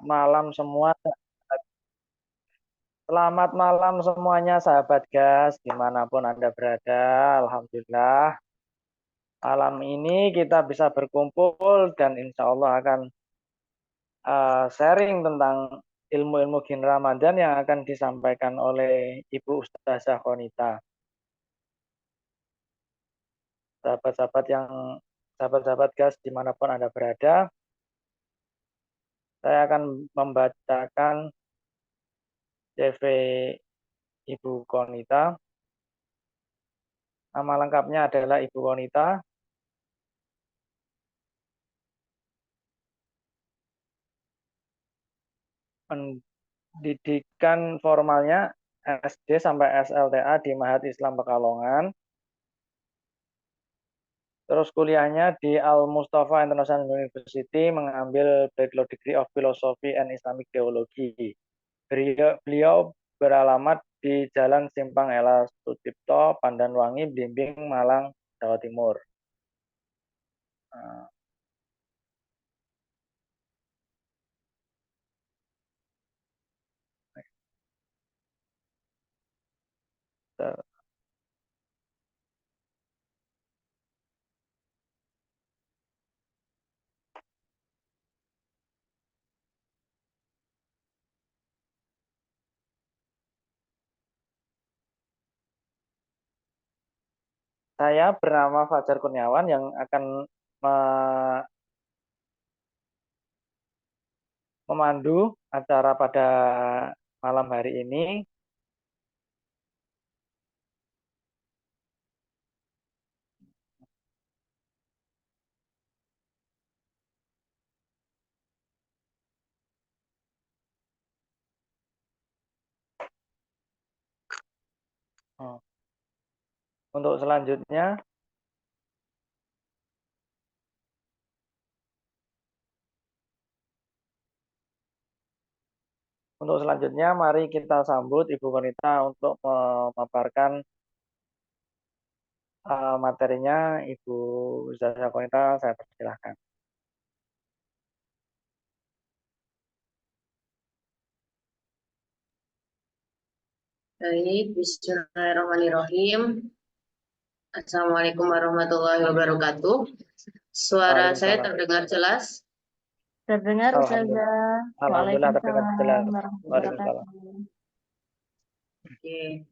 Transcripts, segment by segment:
malam semua. Selamat malam semuanya sahabat gas, dimanapun Anda berada. Alhamdulillah, malam ini kita bisa berkumpul dan insya Allah akan sharing tentang ilmu-ilmu Gin Ramadan yang akan disampaikan oleh Ibu Ustazah Konita. Sahabat-sahabat gas, dimanapun Anda berada, saya akan membacakan CV Ibu Konita. Nama lengkapnya adalah Ibu Konita. Pendidikan formalnya SD sampai SLTA di Mahat Islam Pekalongan. Terus kuliahnya di Al Mustafa International University mengambil Bachelor Degree of Philosophy and Islamic Theology. Beliau beralamat di Jalan Simpang Ela Sucipto, Pandanwangi, Blimbing, Malang, Jawa Timur. Nah, saya bernama Fajar Kurniawan yang akan memandu acara pada malam hari ini. Untuk selanjutnya, mari kita sambut Ibu Konita untuk memaparkan materinya. Ibu Zaza Konita, saya persilahkan. Baik, Bismillahirrahmanirrahim. Assalamualaikum warahmatullahi wabarakatuh. Suara saya terdengar jelas? Terdengar, Ustazah. Alhamdulillah terdengar jelas. Waalaikumsalam. Oke.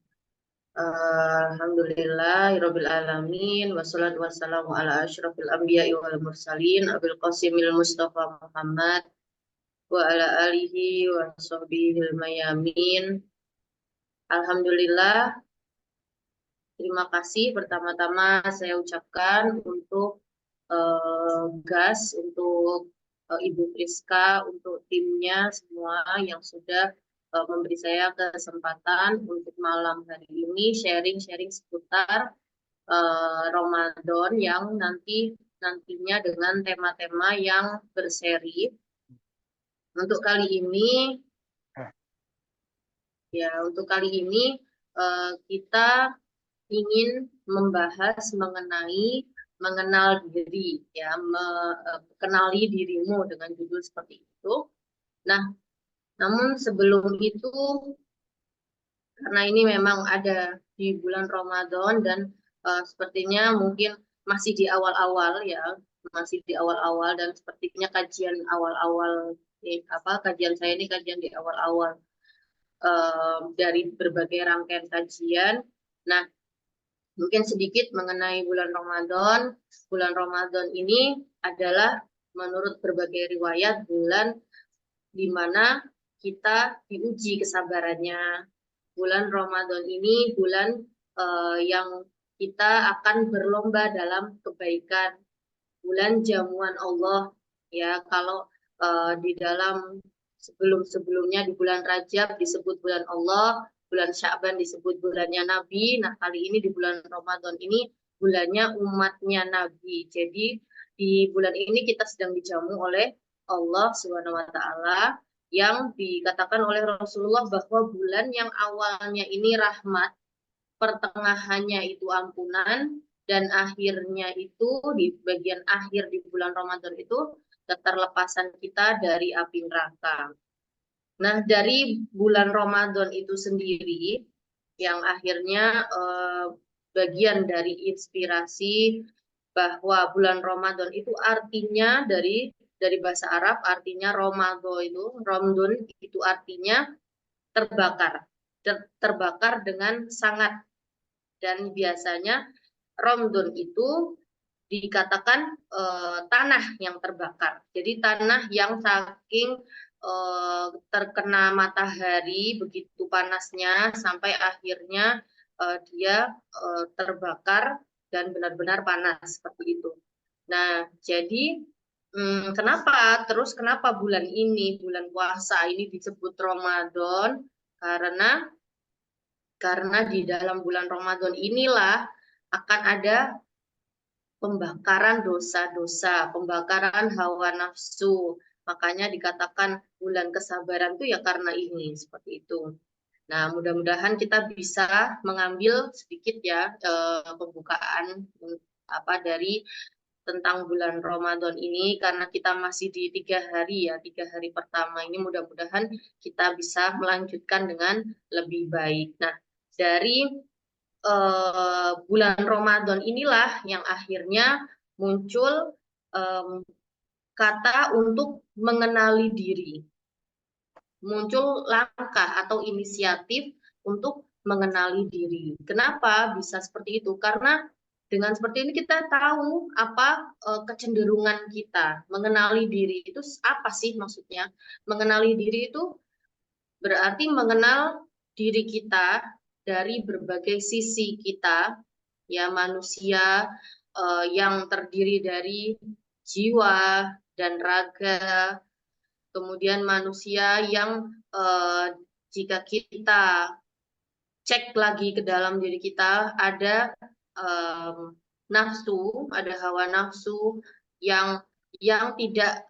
Alhamdulillahirabbil alamin wassalatu wassalamu ala asyrofil anbiya'i wal mursalin abil qasimil mustafa Muhammad wa ala alihi wa sahbihi mayamin. Alhamdulillah, terima kasih pertama-tama saya ucapkan untuk GAS, untuk Ibu Priska, untuk timnya semua yang sudah memberi saya kesempatan untuk malam hari ini sharing-sharing seputar Ramadan yang nantinya dengan tema-tema yang berseri. Untuk kali ini kita ingin membahas mengenal diri, ya, kenali dirimu dengan judul seperti itu. Nah, namun sebelum itu, karena ini memang ada di bulan Ramadan dan sepertinya mungkin masih di awal-awal, ya, masih di awal-awal, dan sepertinya kajian awal-awal, kajian saya ini kajian di awal-awal dari berbagai rangkaian kajian. Nah, mungkin sedikit mengenai bulan Ramadan. Bulan Ramadan ini adalah menurut berbagai riwayat bulan di mana kita diuji kesabarannya. Bulan Ramadan ini bulan yang kita akan berlomba dalam kebaikan. Bulan jamuan Allah, ya. Kalau di dalam sebelum-sebelumnya di bulan Rajab disebut bulan Allah, bulan Sya'ban disebut bulannya Nabi. Nah, kali ini di bulan Ramadan ini bulannya umatnya Nabi. Jadi di bulan ini kita sedang dijamu oleh Allah Subhanahu wa taala, yang dikatakan oleh Rasulullah bahwa bulan yang awalnya ini rahmat, pertengahannya itu ampunan, dan akhirnya itu di bagian akhir di bulan Ramadan itu keterlepasan kita dari api neraka. Nah, dari bulan Ramadan itu sendiri yang akhirnya bagian dari inspirasi bahwa bulan Ramadan itu artinya dari bahasa Arab artinya Ramadan itu artinya terbakar. Terbakar dengan sangat, dan biasanya Ramadan itu dikatakan tanah yang terbakar. Jadi tanah yang saking terkena matahari begitu panasnya sampai akhirnya dia terbakar dan benar-benar panas seperti itu. Nah, jadi kenapa bulan ini, bulan puasa ini disebut Ramadan? Karena di dalam bulan Ramadan inilah akan ada pembakaran dosa-dosa, pembakaran hawa nafsu. Makanya dikatakan bulan kesabaran itu ya karena ini, seperti itu. Nah, mudah-mudahan kita bisa mengambil sedikit ya pembukaan dari tentang bulan Ramadan ini, karena kita masih di 3 hari ya, 3 hari pertama ini mudah-mudahan kita bisa melanjutkan dengan lebih baik. Nah, dari bulan Ramadan inilah yang akhirnya muncul kata untuk mengenali diri. Muncul langkah atau inisiatif untuk mengenali diri. Kenapa bisa seperti itu? Karena dengan seperti ini kita tahu apa kecenderungan kita. Mengenali diri itu apa sih maksudnya? Mengenali diri itu berarti mengenal diri kita dari berbagai sisi kita, ya, manusia yang terdiri dari jiwa dan raga, kemudian manusia yang jika kita cek lagi ke dalam diri kita ada nafsu, ada hawa nafsu yang tidak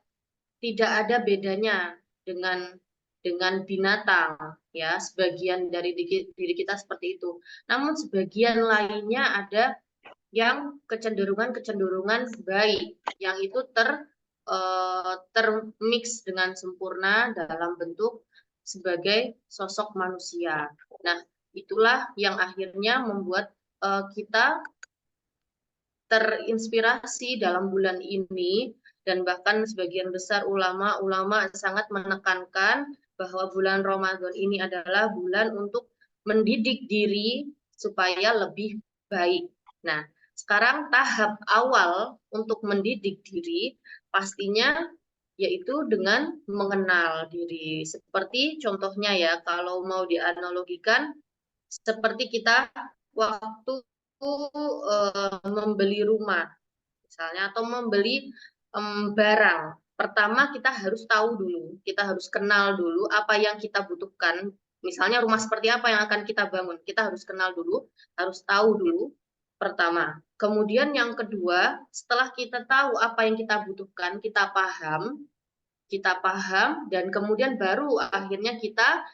ada bedanya dengan binatang, ya, sebagian dari diri kita seperti itu. Namun sebagian lainnya ada yang kecenderungan baik, yang itu termix dengan sempurna dalam bentuk sebagai sosok manusia. Nah, itulah yang akhirnya membuat kita terinspirasi dalam bulan ini, dan bahkan sebagian besar ulama sangat menekankan bahwa bulan Ramadan ini adalah bulan untuk mendidik diri supaya lebih baik. Nah, sekarang tahap awal untuk mendidik diri pastinya yaitu dengan mengenal diri. Seperti contohnya ya, kalau mau dianalogikan, seperti kita waktu membeli rumah misalnya, atau membeli barang. Pertama kita harus tahu dulu, kita harus kenal dulu apa yang kita butuhkan. Misalnya rumah seperti apa yang akan kita bangun, kita harus kenal dulu, harus tahu dulu pertama. Kemudian yang kedua, setelah kita tahu apa yang kita butuhkan, kita paham, dan kemudian baru akhirnya kita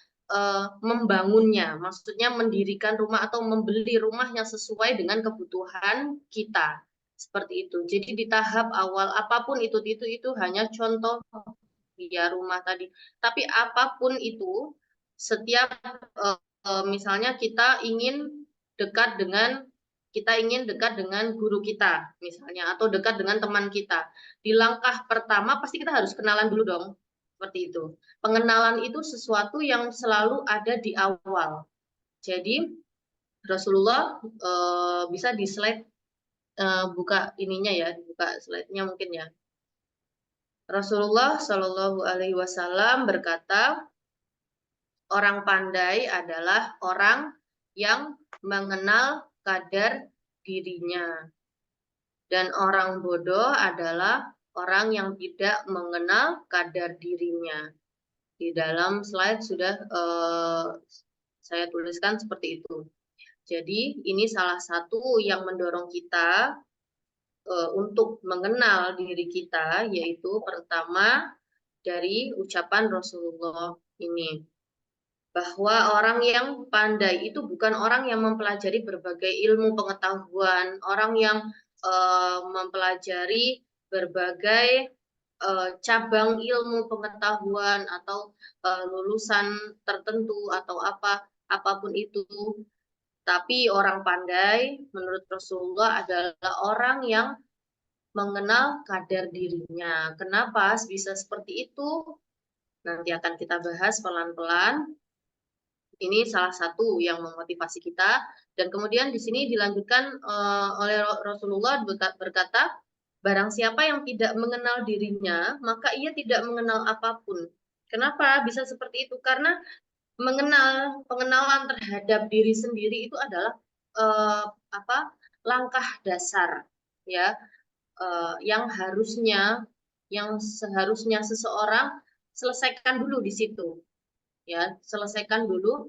membangunnya, maksudnya mendirikan rumah atau membeli rumah yang sesuai dengan kebutuhan kita. Seperti itu. Jadi di tahap awal apapun itu hanya contoh ya rumah tadi. Tapi apapun itu, setiap misalnya kita ingin dekat dengan guru kita misalnya, atau dekat dengan teman kita. Di langkah pertama pasti kita harus kenalan dulu dong. Seperti itu. Pengenalan itu sesuatu yang selalu ada di awal. Jadi Rasulullah bisa di slide buka ininya ya, buka slide-nya mungkin ya. Rasulullah Shallallahu Alaihi Wasallam berkata, orang pandai adalah orang yang mengenal kadar dirinya, dan orang bodoh adalah orang yang tidak mengenal kadar dirinya. Di dalam slide sudah saya tuliskan seperti itu. Jadi ini salah satu yang mendorong kita untuk mengenal diri kita, yaitu pertama dari ucapan Rasulullah ini, bahwa orang yang pandai itu bukan orang yang mempelajari berbagai ilmu pengetahuan, orang yang mempelajari berbagai cabang ilmu pengetahuan atau lulusan tertentu atau apapun itu. Tapi orang pandai menurut Rasulullah adalah orang yang mengenal kadar dirinya. Kenapa bisa seperti itu? Nanti akan kita bahas pelan-pelan. Ini salah satu yang memotivasi kita. Dan kemudian di sini dilanjutkan oleh Rasulullah berkata, barang siapa yang tidak mengenal dirinya, maka ia tidak mengenal apapun. Kenapa bisa seperti itu? Karena pengenalan terhadap diri sendiri itu adalah langkah dasar, ya, yang seharusnya seseorang selesaikan dulu di situ, ya, selesaikan dulu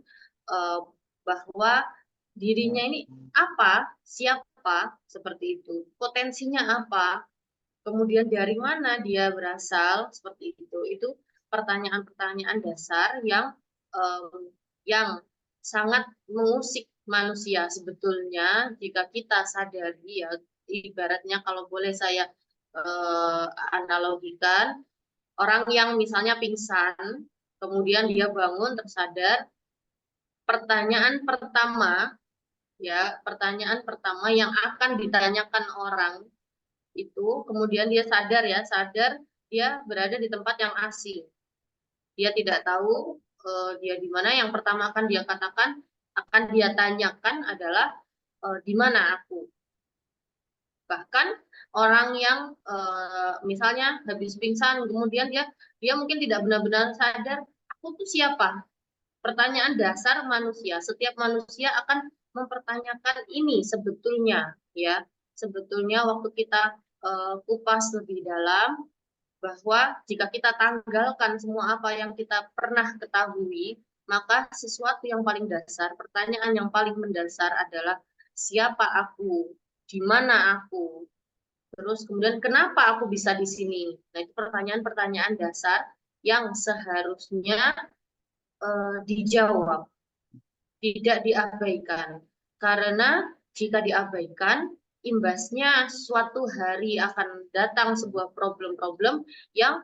bahwa dirinya ini apa, siapa, seperti itu, potensinya apa, kemudian dari mana dia berasal, seperti itu pertanyaan-pertanyaan dasar yang sangat mengusik manusia sebetulnya. Jika kita sadari, ya, ibaratnya kalau boleh saya analogikan, orang yang misalnya pingsan, kemudian dia bangun tersadar, pertanyaan pertama yang akan ditanyakan orang itu, kemudian dia sadar dia berada di tempat yang asing, dia tidak tahu dia di mana. Yang pertama akan dia tanyakan adalah di mana aku. Bahkan orang yang misalnya habis pingsan, kemudian dia mungkin tidak benar-benar sadar, aku tuh siapa? Pertanyaan dasar manusia. Setiap manusia akan mempertanyakan ini sebetulnya, ya. Sebetulnya waktu kita kupas lebih dalam, bahwa jika kita tanggalkan semua apa yang kita pernah ketahui, maka sesuatu yang paling dasar, pertanyaan yang paling mendasar adalah siapa aku, di mana aku, terus kemudian kenapa aku bisa di sini. Nah, itu pertanyaan-pertanyaan dasar yang seharusnya dijawab, tidak diabaikan. Karena jika diabaikan, imbasnya suatu hari akan datang sebuah problem-problem yang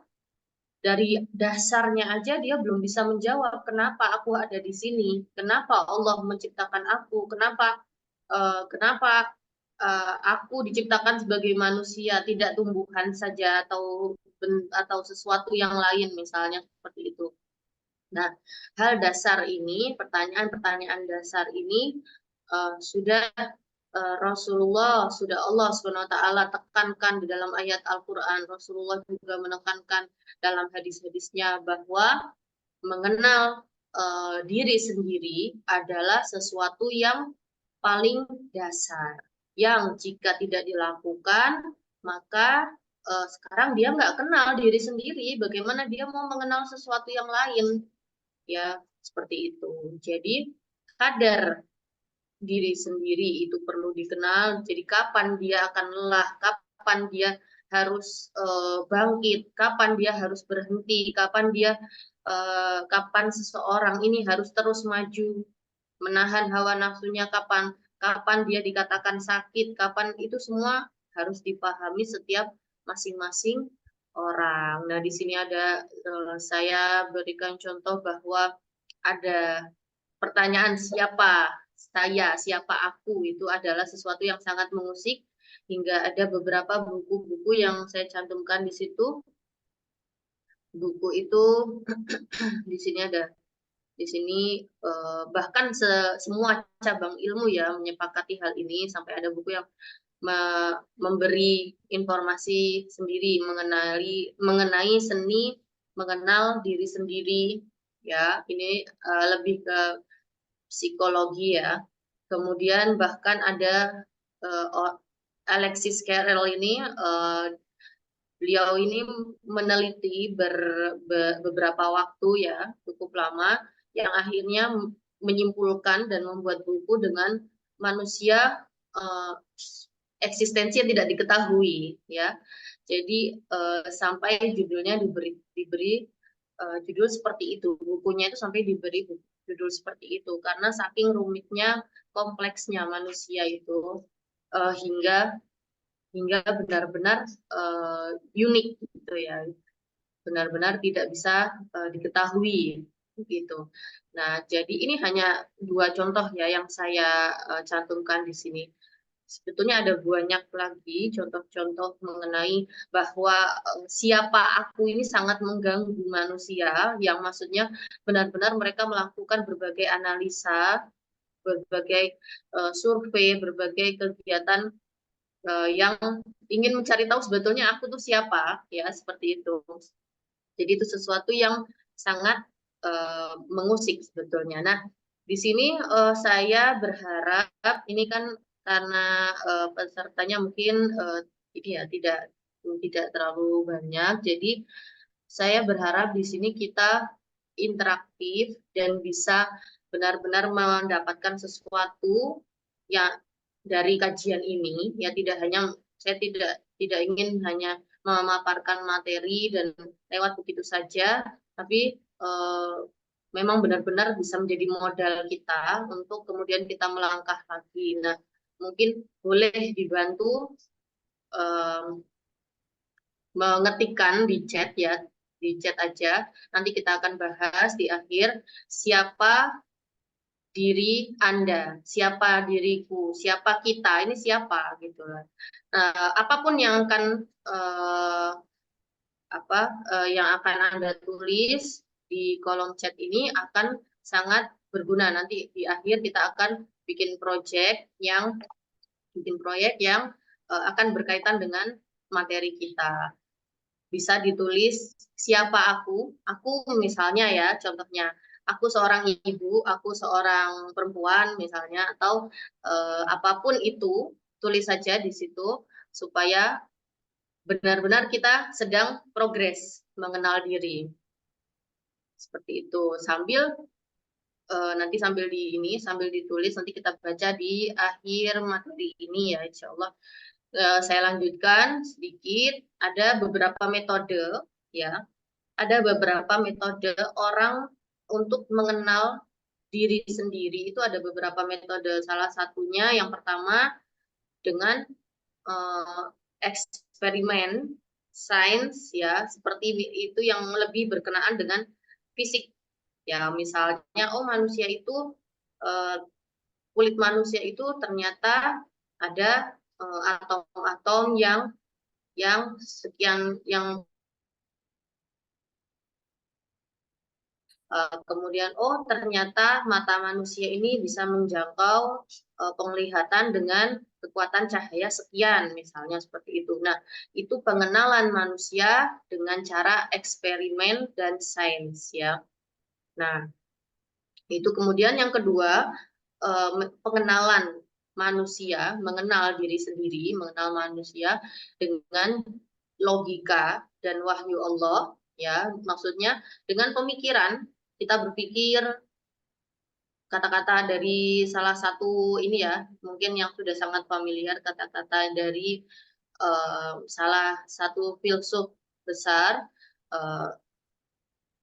dari dasarnya aja dia belum bisa menjawab, kenapa aku ada di sini, kenapa Allah menciptakan aku, kenapa aku diciptakan sebagai manusia, tidak tumbuhan saja atau sesuatu yang lain, misalnya seperti itu. Nah, hal dasar ini, pertanyaan-pertanyaan dasar ini sudah Rasulullah, sudah Allah SWT tekankan di dalam ayat Al-Quran. Rasulullah juga menekankan dalam hadis-hadisnya bahwa mengenal diri sendiri adalah sesuatu yang paling dasar, yang jika tidak dilakukan, maka sekarang dia nggak kenal diri sendiri, bagaimana dia mau mengenal sesuatu yang lain, ya, seperti itu. Jadi kadar diri sendiri itu perlu dikenal. Jadi kapan dia akan lelah, kapan dia harus bangkit, kapan dia harus berhenti, kapan seseorang ini harus terus maju, menahan hawa nafsunya, kapan dia dikatakan sakit, kapan, itu semua harus dipahami setiap masing-masing orang. Nah, di sini ada saya berikan contoh bahwa ada pertanyaan siapa saya, siapa aku, itu adalah sesuatu yang sangat mengusik, hingga ada beberapa buku-buku yang saya cantumkan di situ. Buku itu di sini ada, di sini bahkan semua cabang ilmu ya menyepakati hal ini, sampai ada buku yang memberi informasi sendiri mengenai seni mengenal diri sendiri, ya. Ini lebih ke psikologi, ya. Kemudian bahkan ada Alexis Carrel ini, beliau ini meneliti beberapa waktu, ya, cukup lama, yang akhirnya menyimpulkan dan membuat buku dengan manusia eksistensi yang tidak diketahui, ya. Jadi sampai judulnya diberi judul seperti itu, bukunya itu sampai diberi judul seperti itu, karena saking rumitnya, kompleksnya manusia itu, hingga hingga benar-benar unik gitu ya, benar-benar tidak bisa diketahui gitu. Nah, jadi ini hanya 2 contoh ya yang saya cantumkan di sini. Sebetulnya ada banyak lagi contoh-contoh mengenai bahwa siapa aku ini sangat mengganggu manusia, yang maksudnya benar-benar mereka melakukan berbagai analisa, berbagai survei, berbagai kegiatan yang ingin mencari tahu sebetulnya aku tuh siapa, ya seperti itu. Jadi itu sesuatu yang sangat mengusik sebetulnya. Nah, di sini saya berharap ini kan karena pesertanya mungkin ini ya tidak terlalu banyak. Jadi saya berharap di sini kita interaktif dan bisa benar-benar mendapatkan sesuatu yang dari kajian ini, ya tidak hanya saya tidak ingin hanya memaparkan materi dan lewat begitu saja, tapi memang benar-benar bisa menjadi modal kita untuk kemudian kita melangkah lagi. Nah, mungkin boleh dibantu mengetikkan di chat ya, di chat aja. Nanti kita akan bahas di akhir siapa diri Anda, siapa diriku, siapa kita, ini siapa gitu lah. Apapun yang akan yang akan Anda tulis di kolom chat ini akan sangat berguna. Nanti di akhir kita akan bikin proyek yang akan berkaitan dengan materi kita. Bisa ditulis siapa aku misalnya ya, contohnya aku seorang ibu, aku seorang perempuan misalnya, atau apapun itu, tulis saja di situ supaya benar-benar kita sedang progres mengenal diri. Seperti itu. Sambil nanti sambil ditulis, nanti kita baca di akhir materi ini ya, insya Allah. Saya lanjutkan sedikit. Ada beberapa metode ya, ada beberapa metode orang untuk mengenal diri sendiri. Itu ada beberapa metode. Salah satunya yang pertama dengan eksperimen sains ya, seperti itu yang lebih berkenaan dengan fisik ya. Misalnya manusia itu kulit manusia itu ternyata ada atom-atom yang sekian, yang kemudian ternyata mata manusia ini bisa menjangkau penglihatan dengan kekuatan cahaya sekian, misalnya seperti itu. Nah, itu pengenalan manusia dengan cara eksperimen dan sains ya. Nah, itu kemudian yang kedua, pengenalan manusia, mengenal diri sendiri, mengenal manusia dengan logika dan wahyu Allah ya, maksudnya dengan pemikiran. Kita berpikir kata-kata dari salah satu ini ya, mungkin yang sudah sangat familiar, kata-kata dari salah satu filsuf besar,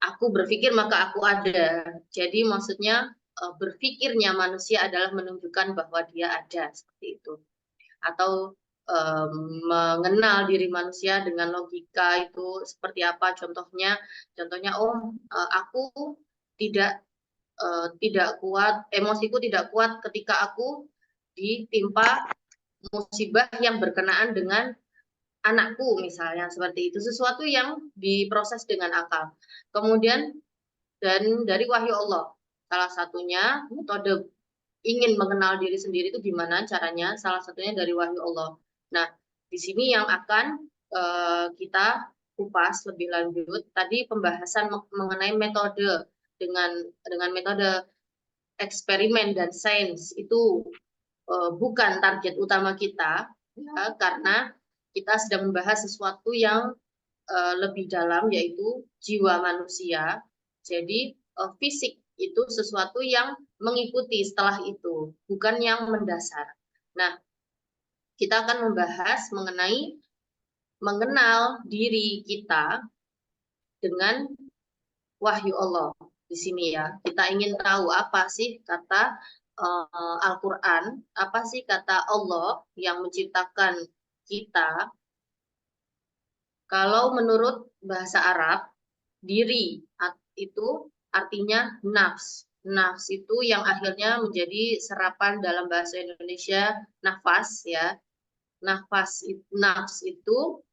aku berpikir maka aku ada. Jadi maksudnya berpikirnya manusia adalah menunjukkan bahwa dia ada, seperti itu. Atau mengenal diri manusia dengan logika itu seperti apa, contohnya aku tidak kuat, emosiku tidak kuat ketika aku ditimpa musibah yang berkenaan dengan anakku misalnya, seperti itu, sesuatu yang diproses dengan akal. Kemudian dan dari wahyu Allah, salah satunya metode ingin mengenal diri sendiri itu gimana caranya, salah satunya dari wahyu Allah. Nah, di sini yang akan kita kupas lebih lanjut. Tadi pembahasan mengenai metode dengan metode eksperimen dan sains itu bukan target utama kita ya, karena kita sedang membahas sesuatu yang lebih dalam, yaitu jiwa manusia. Jadi fisik itu sesuatu yang mengikuti setelah itu, bukan yang mendasar. Nah, kita akan membahas mengenai mengenal diri kita dengan wahyu Allah. Di sini ya, kita ingin tahu apa sih kata Al-Quran, apa sih kata Allah yang menciptakan kita, kalau menurut bahasa Arab, diri itu artinya nafs. Nafs itu yang akhirnya menjadi serapan dalam bahasa Indonesia nafas ya. Nafs itu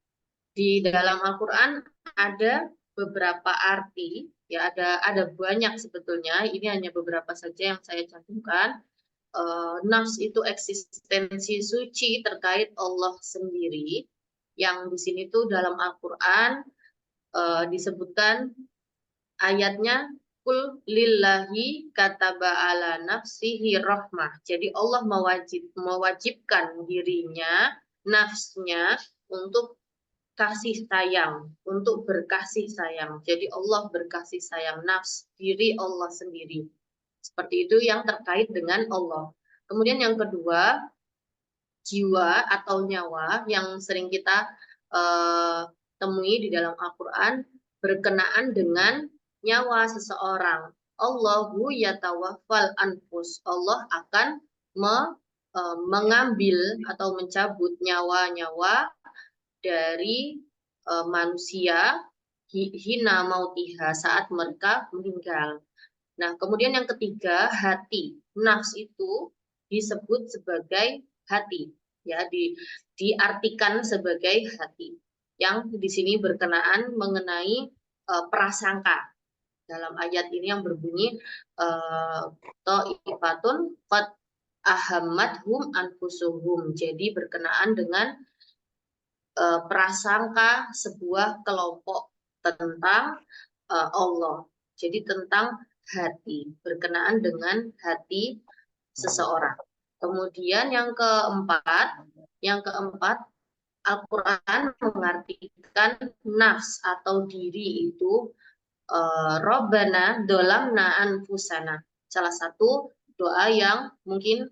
di dalam Al-Quran ada beberapa arti, ya ada banyak sebetulnya. Ini hanya beberapa saja yang saya cantumkan. Nafs itu eksistensi suci terkait Allah sendiri, yang di sini tuh dalam Al-Quran disebutkan ayatnya kul lillahi kataba ala nafsihi rahmah. Jadi Allah mewajibkan dirinya, nafsnya untuk kasih sayang, untuk berkasih sayang. Jadi Allah berkasih sayang, nafs diri Allah sendiri. Seperti itu yang terkait dengan Allah. Kemudian yang kedua, jiwa atau nyawa yang sering kita temui di dalam Al-Quran berkenaan dengan nyawa seseorang. Allahu yatawaffal anfus. Allah akan mengambil atau mencabut nyawa-nyawa dari manusia hina mautiha saat mereka meninggal. Nah, kemudian yang ketiga, hati. Nafs itu disebut sebagai hati, ya, diartikan sebagai hati. Yang di sini berkenaan mengenai prasangka. Dalam ayat ini yang berbunyi ta'ifatun qad ahammathum anfusuhum. Jadi berkenaan dengan prasangka sebuah kelompok tentang Allah. Jadi tentang hati, berkenaan dengan hati seseorang. Kemudian yang keempat, Al-Quran mengartikan nafs atau diri itu Robbana dolamna anfusana. Salah satu doa yang mungkin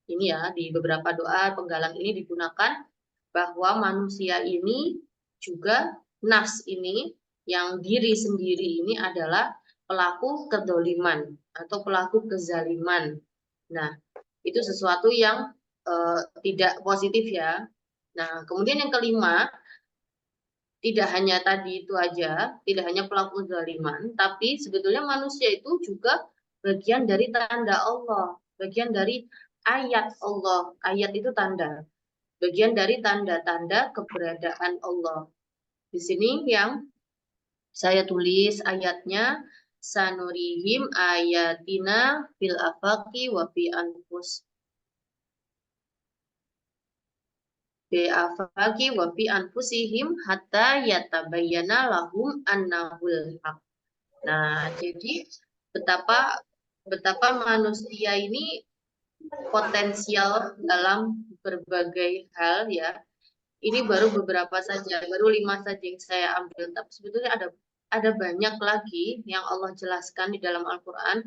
ini ya, di beberapa doa penggalang ini digunakan bahwa manusia ini juga nafs ini, yang diri sendiri ini adalah pelaku kedoliman atau pelaku kezaliman. Nah, itu sesuatu yang tidak positif ya. Nah, kemudian yang kelima, tidak hanya tadi itu aja, tidak hanya pelaku kezaliman, tapi sebetulnya manusia itu juga bagian dari tanda Allah, bagian dari ayat Allah. Ayat itu tanda, bagian dari tanda-tanda keberadaan Allah. Di sini yang saya tulis ayatnya, sanurihim ayatina fil afaqi wa fi anfus. Bi afaqi wa fi anfusihim hatta yatabayyana lahum annahul haq. Nah, jadi betapa manusia ini potensial dalam berbagai hal ya. Ini baru beberapa saja, baru 5 saja yang saya ambil. Tapi sebetulnya ada banyak lagi yang Allah jelaskan di dalam Al-Quran.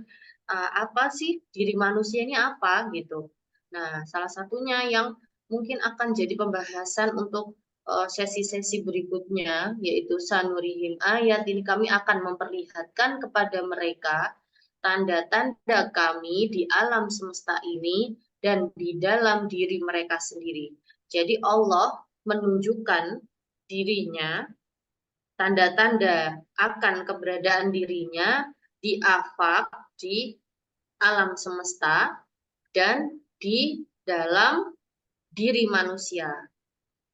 Apa sih diri manusia ini apa gitu. Nah, salah satunya yang mungkin akan jadi pembahasan untuk sesi-sesi berikutnya, yaitu sanurihim ayat. Ini kami akan memperlihatkan kepada mereka tanda-tanda kami di alam semesta ini dan di dalam diri mereka sendiri. Jadi Allah menunjukkan dirinya, tanda-tanda akan keberadaan dirinya di afaq, di alam semesta, dan di dalam diri manusia.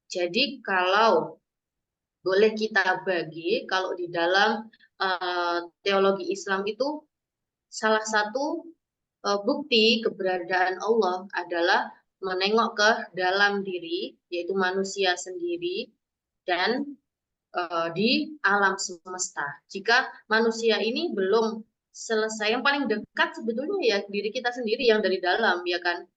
Jadi kalau boleh kita bagi, kalau di dalam teologi Islam itu salah satu bukti keberadaan Allah adalah menengok ke dalam diri, yaitu manusia sendiri, dan di alam semesta. Jika manusia ini belum selesai, yang paling dekat sebetulnya ya diri kita sendiri yang dari dalam, ya kan.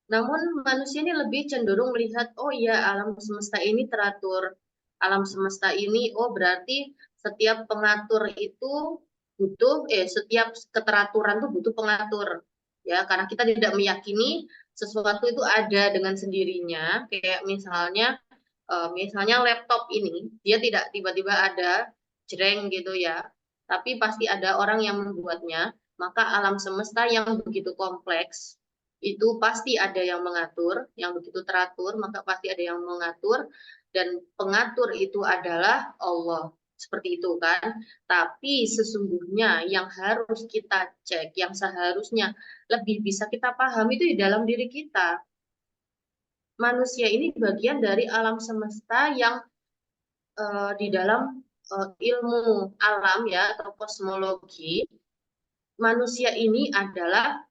Namun manusia ini lebih cenderung melihat, oh ya alam semesta ini teratur. Alam semesta ini, oh berarti setiap pengatur itu butuh, setiap keteraturan itu butuh pengatur. Ya, karena kita tidak meyakini sesuatu itu ada dengan sendirinya. Kayak misalnya laptop ini, dia tidak tiba-tiba ada jreng gitu ya. Tapi pasti ada orang yang membuatnya. Maka alam semesta yang begitu kompleks, itu pasti ada yang mengatur, yang begitu teratur, maka pasti ada yang mengatur, dan pengatur itu adalah Allah. Seperti itu kan. Tapi sesungguhnya yang harus kita cek, yang seharusnya lebih bisa kita pahami itu di dalam diri kita. Manusia ini bagian dari alam semesta yang di dalam ilmu alam ya atau kosmologi, manusia ini adalah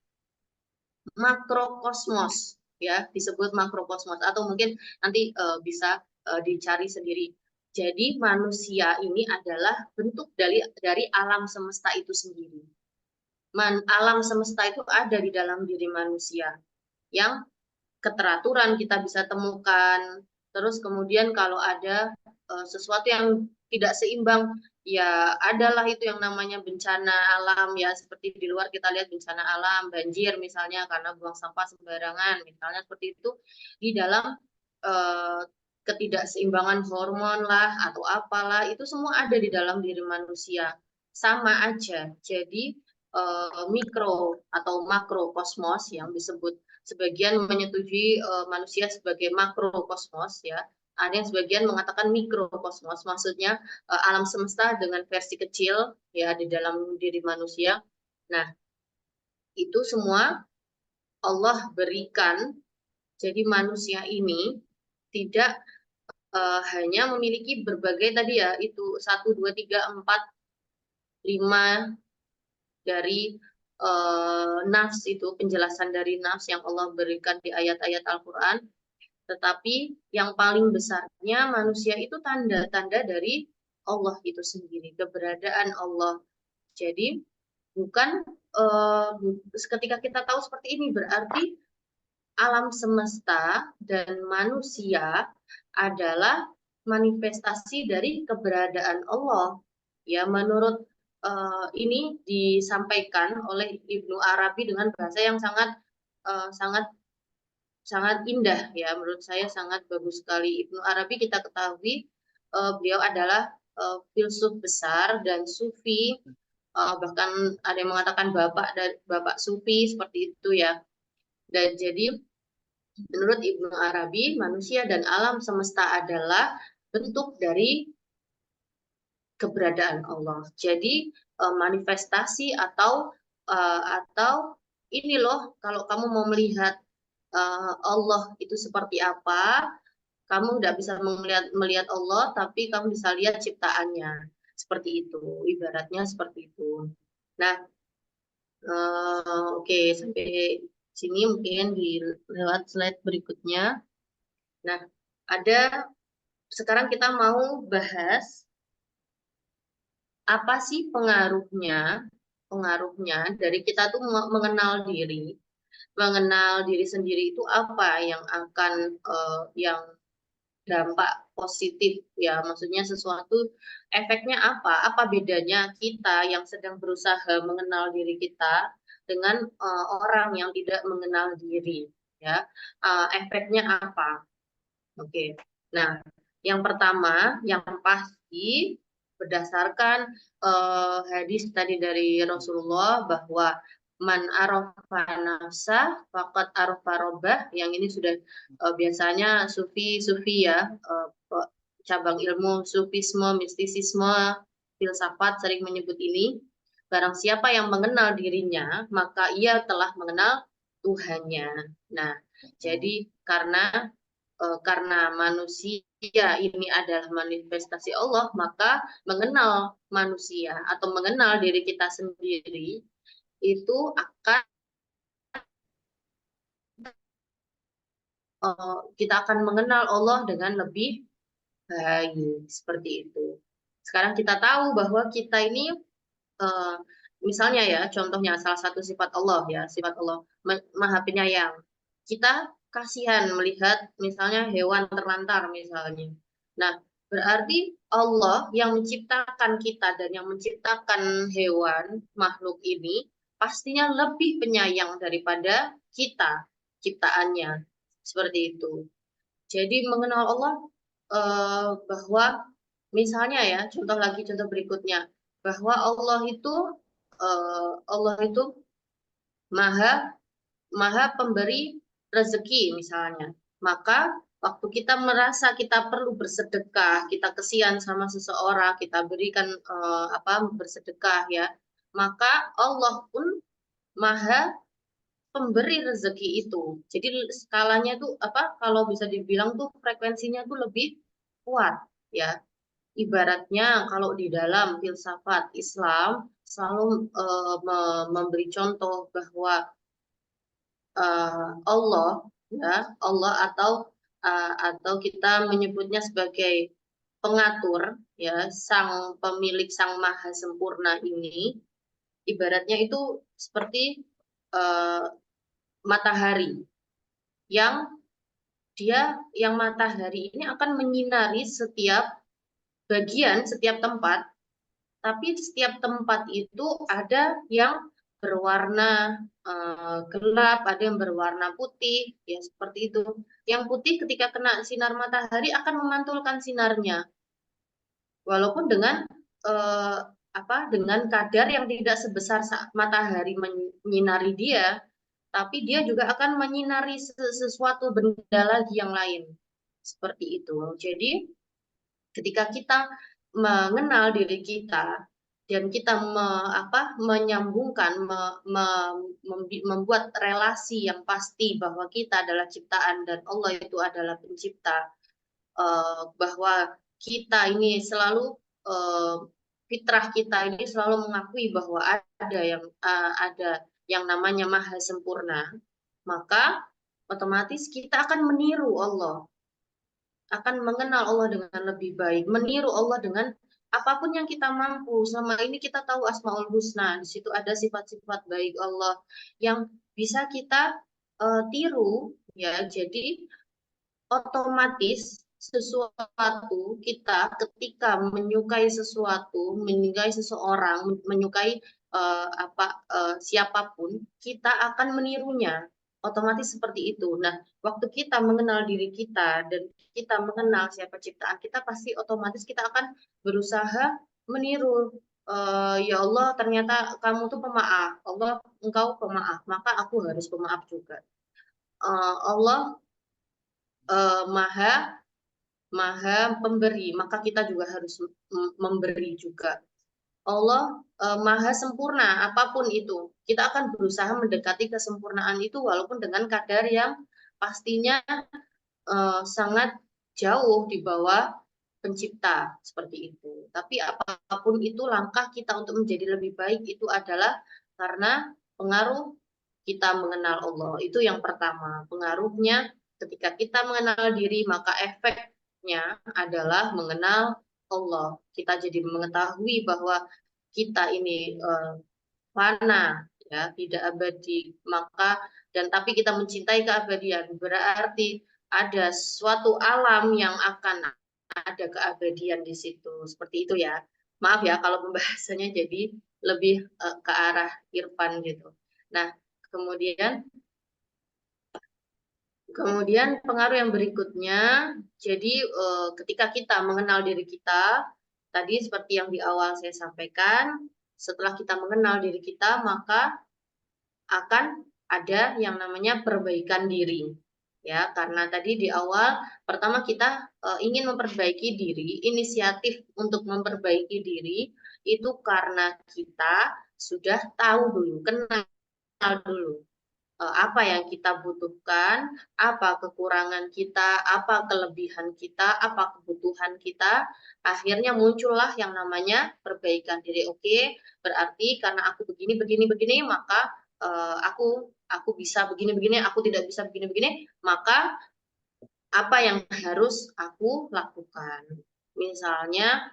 makrokosmos ya, disebut makrokosmos atau mungkin nanti bisa dicari sendiri. Jadi manusia ini adalah bentuk dari alam semesta itu sendiri. Alam semesta itu ada di dalam diri manusia yang keteraturan kita bisa temukan. Terus kemudian kalau ada sesuatu yang tidak seimbang, ya adalah itu yang namanya bencana alam ya, seperti di luar kita lihat bencana alam, banjir misalnya karena buang sampah sembarangan, misalnya seperti itu. Di dalam ketidakseimbangan hormon lah atau apalah, itu semua ada di dalam diri manusia. Sama aja. Jadi mikro atau makrokosmos yang disebut, sebagian menyetujui manusia sebagai makrokosmos ya. Ada yang sebagian mengatakan mikrokosmos, maksudnya alam semesta dengan versi kecil ya di dalam diri manusia. Nah, itu semua Allah berikan. Jadi manusia ini tidak hanya memiliki berbagai tadi ya, itu 1, 2, 3, 4, 5 dari nafs, itu penjelasan dari nafs yang Allah berikan di ayat-ayat Al-Quran. Tetapi yang paling besarnya manusia itu tanda-tanda dari Allah itu sendiri, keberadaan Allah. Jadi bukan ketika kita tahu seperti ini berarti alam semesta dan manusia adalah manifestasi dari keberadaan Allah. Ya, menurut ini disampaikan oleh Ibnu Arabi dengan bahasa yang sangat sangat indah ya, menurut saya sangat bagus sekali. Ibnu Arabi kita ketahui beliau adalah filsuf besar dan sufi, bahkan ada yang mengatakan bapak sufi seperti itu ya. Dan jadi menurut Ibnu Arabi, manusia dan alam semesta adalah bentuk dari keberadaan Allah. Jadi manifestasi atau ini loh, kalau kamu mau melihat Allah itu seperti apa, kamu tidak bisa melihat Allah, tapi kamu bisa lihat ciptaannya. Seperti itu, ibaratnya seperti itu. Nah, oke, sampai sini mungkin di lewat slide berikutnya. Nah, sekarang kita mau bahas apa sih pengaruhnya dari kita tuh mengenal diri sendiri itu apa yang akan yang dampak positif ya, maksudnya sesuatu efeknya apa bedanya kita yang sedang berusaha mengenal diri kita dengan orang yang tidak mengenal diri ya, efeknya apa. Oke. Nah, yang pertama yang pasti berdasarkan hadis tadi dari Rasulullah bahwa man arafa nafsah faqad arafa rabbah, yang ini sudah biasanya sufi ya, cabang ilmu sufisme, mistisisme, filsafat sering menyebut ini. Barang siapa yang mengenal dirinya, maka ia telah mengenal Tuhannya. Nah, jadi karena manusia ini adalah manifestasi Allah, maka mengenal manusia atau mengenal diri kita sendiri itu akan kita akan mengenal Allah dengan lebih baik, seperti itu. Sekarang kita tahu bahwa kita ini misalnya ya, contohnya salah satu sifat Allah ya, sifat Allah Maha Penyayang. Kita kasihan melihat misalnya hewan terlantar misalnya. Nah, berarti Allah yang menciptakan kita dan yang menciptakan hewan, makhluk ini, pastinya lebih penyayang daripada kita, ciptaannya. Seperti itu. Jadi mengenal Allah bahwa misalnya ya, contoh berikutnya, bahwa Allah itu maha Maha pemberi rezeki misalnya. Maka waktu kita merasa kita perlu bersedekah, kita kesian sama seseorang, kita berikan bersedekah ya, maka Allah pun Maha pemberi rezeki itu. Jadi skalanya tuh kalau bisa dibilang tuh frekuensinya tuh lebih kuat ya. Ibaratnya kalau di dalam filsafat Islam selalu memberi contoh bahwa Allah ya, Allah atau kita menyebutnya sebagai pengatur ya, sang pemilik, sang maha sempurna ini ibaratnya itu seperti uh, matahari yang yang matahari ini akan menyinari setiap bagian, setiap tempat, tapi setiap tempat itu ada yang berwarna gelap, ada yang berwarna putih, ya seperti itu. Yang putih ketika kena sinar matahari akan memantulkan sinarnya, walaupun dengan dengan kadar yang tidak sebesar saat matahari menyinari dia, tapi dia juga akan menyinari sesuatu benda lagi yang lain. Seperti itu. Jadi ketika kita mengenal diri kita dan kita menyambungkan, membuat relasi yang pasti bahwa kita adalah ciptaan dan Allah itu adalah pencipta, bahwa kita ini selalu fitrah kita ini selalu mengakui bahwa ada yang namanya maha sempurna, maka otomatis kita akan meniru Allah, akan mengenal Allah dengan lebih baik, meniru Allah dengan apapun yang kita mampu. Selama ini kita tahu Asmaul Husna, di situ ada sifat-sifat baik Allah yang bisa kita tiru ya. Jadi otomatis sesuatu kita ketika menyukai sesuatu, menyukai seseorang, menyukai siapapun, kita akan menirunya. Otomatis seperti itu. Nah, waktu kita mengenal diri kita dan kita mengenal siapa ciptaan kita, pasti otomatis kita akan berusaha meniru. Ya Allah, ternyata kamu tuh pemaaf. Allah, engkau pemaaf, maka aku harus pemaaf juga. Allah maha pemberi, maka kita juga harus memberi juga. Allah maha sempurna, apapun itu. Kita akan berusaha mendekati kesempurnaan itu walaupun dengan kadar yang pastinya sangat jauh di bawah pencipta, seperti itu. Tapi apapun itu, langkah kita untuk menjadi lebih baik itu adalah karena pengaruh kita mengenal Allah. Itu yang pertama. Pengaruhnya ketika kita mengenal diri, maka efeknya adalah mengenal Allah. Kita jadi mengetahui bahwa kita ini fana, ya, tidak abadi. Maka tapi kita mencintai keabadian, berarti ada suatu alam yang akan ada keabadian di situ. Seperti itu ya. Maaf ya kalau pembahasannya jadi lebih ke arah irfan gitu. Nah, kemudian pengaruh yang berikutnya, jadi ketika kita mengenal diri kita, tadi seperti yang di awal saya sampaikan, setelah kita mengenal diri kita, maka akan ada yang namanya perbaikan diri. Ya, karena tadi di awal pertama kita ingin memperbaiki diri, inisiatif untuk memperbaiki diri itu karena kita sudah tahu dulu, kenal dulu apa yang kita butuhkan, apa kekurangan kita, apa kelebihan kita, apa kebutuhan kita. Akhirnya muncullah yang namanya perbaikan diri. Oke, berarti karena aku begini, maka aku bisa begini, aku tidak bisa begini, maka apa yang harus aku lakukan? Misalnya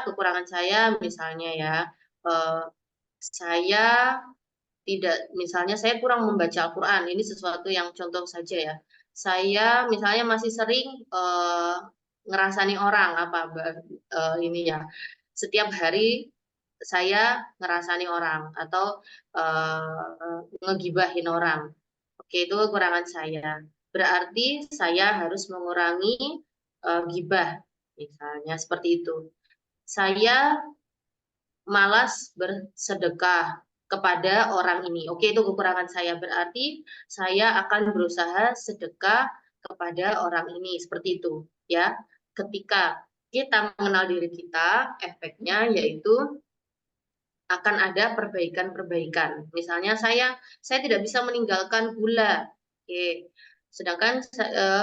kekurangan saya misalnya ya, saya misalnya saya kurang membaca Al-Quran, ini sesuatu yang contoh saja ya. Saya misalnya masih sering ngerasani orang ini ya. Setiap hari saya ngerasani orang atau ngegibahin orang. Oke, itu kekurangan saya. Berarti saya harus mengurangi gibah, misalnya seperti itu. Saya malas bersedekah kepada orang ini. Oke, itu kekurangan saya. Berarti saya akan berusaha sedekah kepada orang ini. Seperti itu, ya. Ketika kita mengenal diri kita, efeknya yaitu akan ada perbaikan-perbaikan. Misalnya saya tidak bisa meninggalkan gula. Oke. Sedangkan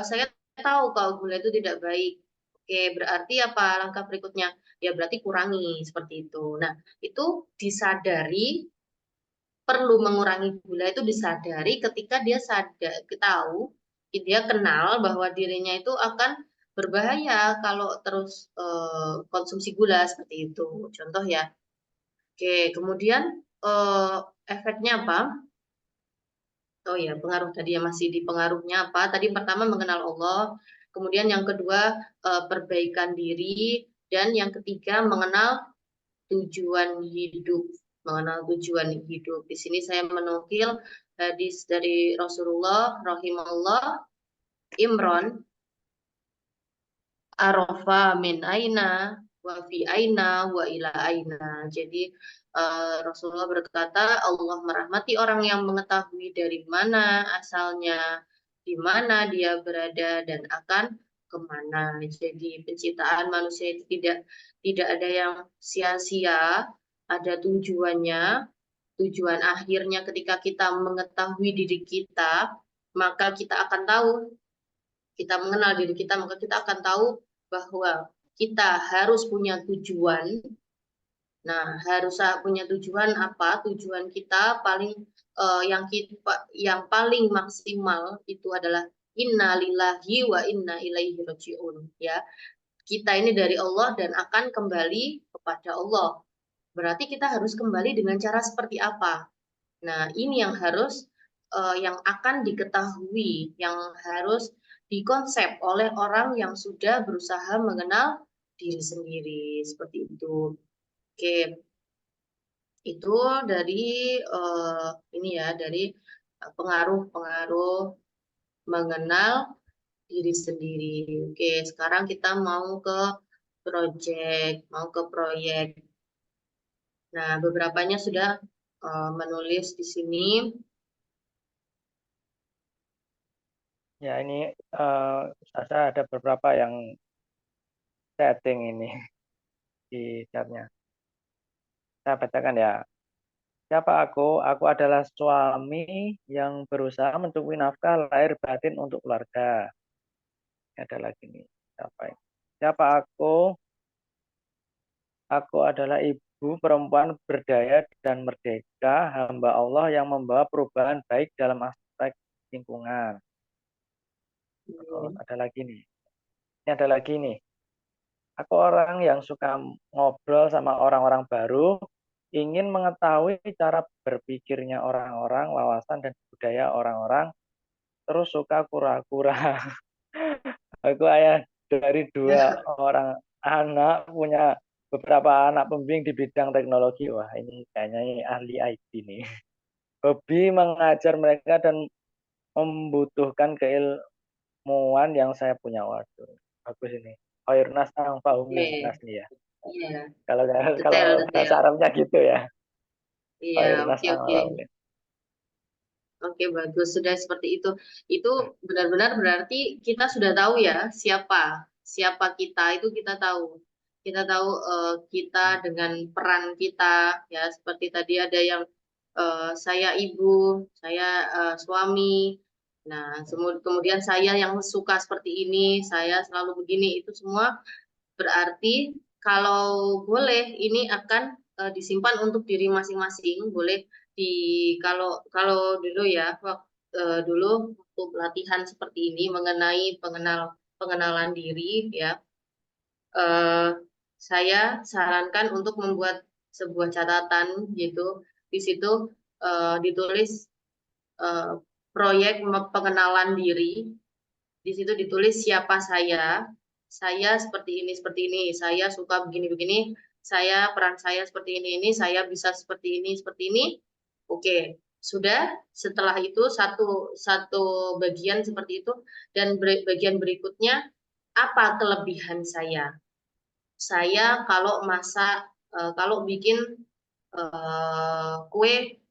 saya tahu kalau gula itu tidak baik. Oke, berarti apa langkah berikutnya? Ya berarti kurangi seperti itu. Nah, itu disadari perlu mengurangi gula itu disadari ketika dia sadar, tahu, dia kenal bahwa dirinya itu akan berbahaya kalau terus konsumsi gula seperti itu. Contoh ya. Oke, kemudian efeknya apa? Oh ya, pengaruh tadi ya masih di pengaruhnya apa? Tadi pertama mengenal Allah, kemudian yang kedua perbaikan diri, dan yang ketiga mengenal tujuan hidup, mengenal tujuan hidup. Di sini saya menukil hadis dari Rasulullah rahimahullah, Imron arofa min aina wa fi aina wa ila aina. Jadi Rasulullah berkata, Allah merahmati orang yang mengetahui dari mana asalnya, di mana dia berada, dan akan kemana. Jadi penciptaan manusia itu tidak ada yang sia-sia, ada tujuannya. Tujuan akhirnya ketika kita mengetahui diri kita, maka kita akan tahu, kita mengenal diri kita, maka kita akan tahu bahwa kita harus punya tujuan. Nah, harus punya tujuan apa? Tujuan kita paling yang paling maksimal itu adalah inna lillahi wa inna ilaihi rajiun, ya. Kita ini dari Allah dan akan kembali kepada Allah. Berarti kita harus kembali dengan cara seperti apa? Nah, ini yang harus yang akan diketahui, yang harus dikonsep oleh orang yang sudah berusaha mengenal diri sendiri seperti itu. Oke, itu dari ini ya, dari pengaruh-pengaruh mengenal diri sendiri. Oke, sekarang kita mau ke proyek. Nah, beberapanya sudah menulis di sini. Ya, ini saya ada beberapa yang setting ini di chatnya. Saya bacakan ya. Siapa aku? Aku adalah suami yang berusaha mencukupi nafkah lahir batin untuk keluarga. Ada lagi nih. Siapa aku? Aku adalah ibu perempuan berdaya dan merdeka, hamba Allah yang membawa perubahan baik dalam aspek lingkungan. Terus ada lagi nih. Ini ada lagi nih. Aku orang yang suka ngobrol sama orang-orang baru, ingin mengetahui cara berpikirnya orang-orang, wawasan dan budaya orang-orang, terus suka kura-kura. Aku ayah dari 2 orang anak, punya beberapa anak pembimbing di bidang teknologi. Wah, ini kayaknya ini ahli IT nih. Hobi mengajar mereka dan membutuhkan keilmuan yang saya punya. Waduh, bagus ini. Khairnas anfa'um linnas nih ya. Iya, Kalau detail. bahasa Arabnya gitu ya. Iya, Khairnas oke. anfa'um linnas. Oke, bagus. Sudah seperti itu. Itu benar-benar berarti kita sudah tahu ya siapa kita, itu kita tahu. Kita tahu kita dengan peran kita, ya seperti tadi ada yang saya ibu, saya suami. Nah, kemudian saya yang suka seperti ini, saya selalu begini, itu semua berarti kalau boleh ini akan disimpan untuk diri masing-masing, boleh kalau dulu ya dulu waktu pelatihan seperti ini mengenai pengenalan diri ya, saya sarankan untuk membuat sebuah catatan gitu. Di situ ditulis proyek pengenalan diri. Di situ ditulis siapa saya seperti ini, saya suka begini-begini, peran saya seperti ini, saya bisa seperti ini. Oke, sudah. Setelah itu satu bagian seperti itu, dan bagian berikutnya apa kelebihan saya? Saya kalau masak, kalau bikin kue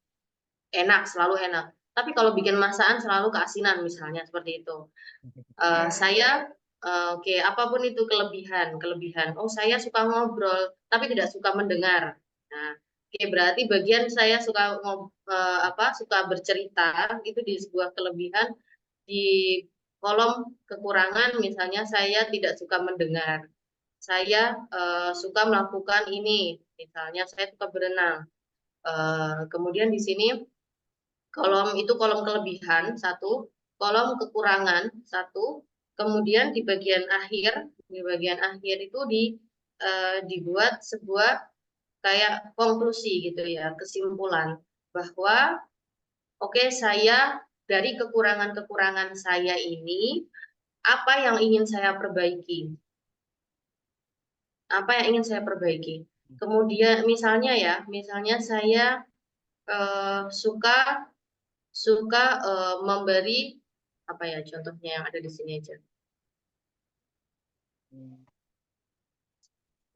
enak, selalu enak. Tapi kalau bikin masakan selalu keasinan misalnya seperti itu. Saya oke, apapun itu kelebihan. Oh, saya suka ngobrol tapi tidak suka mendengar. Nah, oke, berarti bagian saya suka suka bercerita itu di sebuah kelebihan. Di kolom kekurangan misalnya saya tidak suka mendengar. Saya suka melakukan ini, misalnya saya suka berenang. Kemudian di sini kolom itu kolom kelebihan satu, kolom kekurangan satu, kemudian di bagian akhir itu dibuat sebuah kayak konklusi gitu ya, kesimpulan bahwa oke, saya dari kekurangan-kekurangan saya ini apa yang ingin saya perbaiki? Apa yang ingin saya perbaiki? Kemudian misalnya saya suka memberi apa ya contohnya yang ada di sini aja.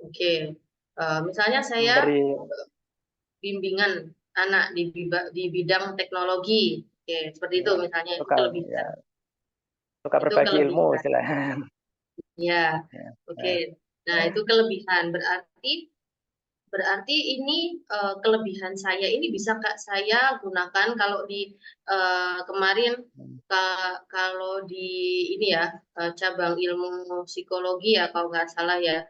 Oke, misalnya saya Memberi bimbingan anak di bidang teknologi. Oke, seperti itu ya, misalnya itu suka kelebihan. suka Itu berbagi ilmu kelebihan. istilahnya. Ya, Ya, oke. Nah, itu kelebihan. Berarti ini kelebihan saya ini bisa saya gunakan kalau di kemarin kalau di ini ya cabang ilmu psikologi ya kalau nggak salah ya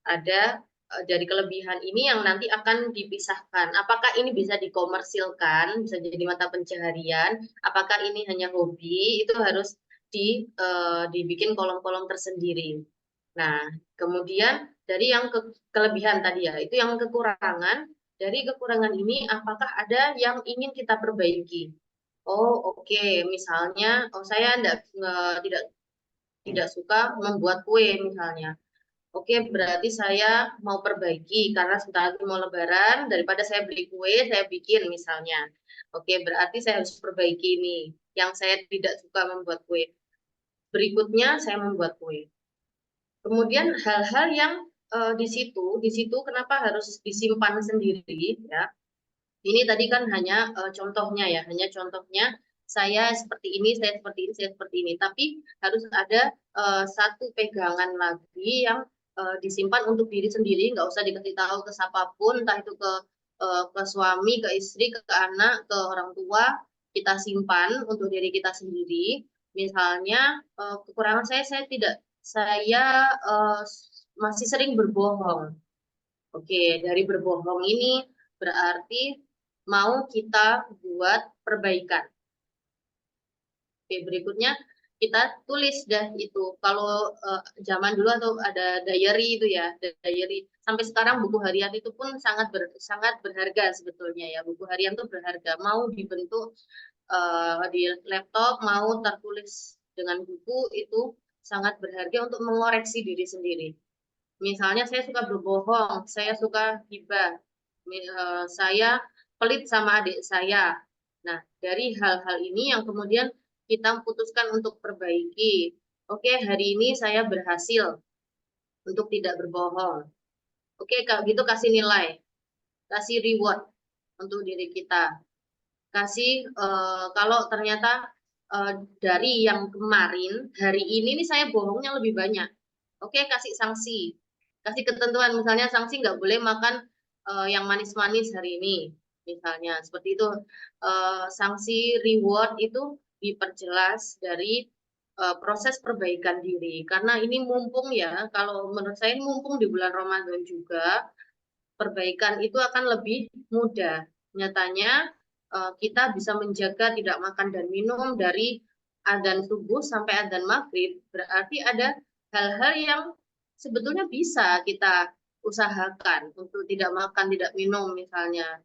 ada dari kelebihan ini yang nanti akan dipisahkan. Apakah ini bisa dikomersilkan, bisa jadi mata pencaharian? Apakah ini hanya hobi? Itu harus dibikin kolom-kolom tersendiri. Nah, kemudian dari yang kelebihan tadi ya, itu yang kekurangan. Dari kekurangan ini, apakah ada yang ingin kita perbaiki? Oh, oke. Misalnya, saya tidak suka membuat kue misalnya. Oke, berarti saya mau perbaiki karena sebentar lagi mau Lebaran, daripada saya beli kue, saya bikin misalnya. Oke, berarti saya harus perbaiki ini. Yang saya tidak suka membuat kue. Berikutnya saya membuat kue. Kemudian hal-hal yang di situ kenapa harus disimpan sendiri ya? Ini tadi kan hanya contohnya ya, hanya contohnya saya seperti ini, saya seperti ini, saya seperti ini. Tapi harus ada satu pegangan lagi yang disimpan untuk diri sendiri, nggak usah dikasih tahu ke siapapun, entah itu ke suami, ke istri, ke anak, ke orang tua, kita simpan untuk diri kita sendiri. Misalnya kekurangan saya tidak, saya masih sering berbohong. Oke, dari berbohong ini berarti mau kita buat perbaikan. Oke, berikutnya kita tulis dah itu. Kalau zaman dulu atau ada diary itu ya, diary. Sampai sekarang buku harian itu pun sangat berharga sebetulnya ya. Buku harian itu berharga. Mau dibentuk di laptop, mau tertulis dengan buku itu sangat berharga untuk mengoreksi diri sendiri. Misalnya saya suka berbohong, saya suka gibah, saya pelit sama adik saya. Nah, dari hal-hal ini yang kemudian kita putuskan untuk perbaiki. Oke, hari ini saya berhasil untuk tidak berbohong. Oke, kalau gitu kasih nilai, kasih reward untuk diri kita. Kasih kalau ternyata dari yang kemarin, hari ini nih saya bohongnya lebih banyak. Oke, kasih sanksi. Kasih ketentuan, misalnya sanksi nggak boleh makan yang manis-manis hari ini. Misalnya, seperti itu. Sanksi reward itu diperjelas dari proses perbaikan diri. Karena ini mumpung ya, kalau menurut saya mumpung di bulan Ramadan juga, perbaikan itu akan lebih mudah. Nyatanya, kita bisa menjaga tidak makan dan minum dari adzan subuh sampai adzan maghrib, berarti ada hal-hal yang sebetulnya bisa kita usahakan untuk tidak makan, tidak minum misalnya,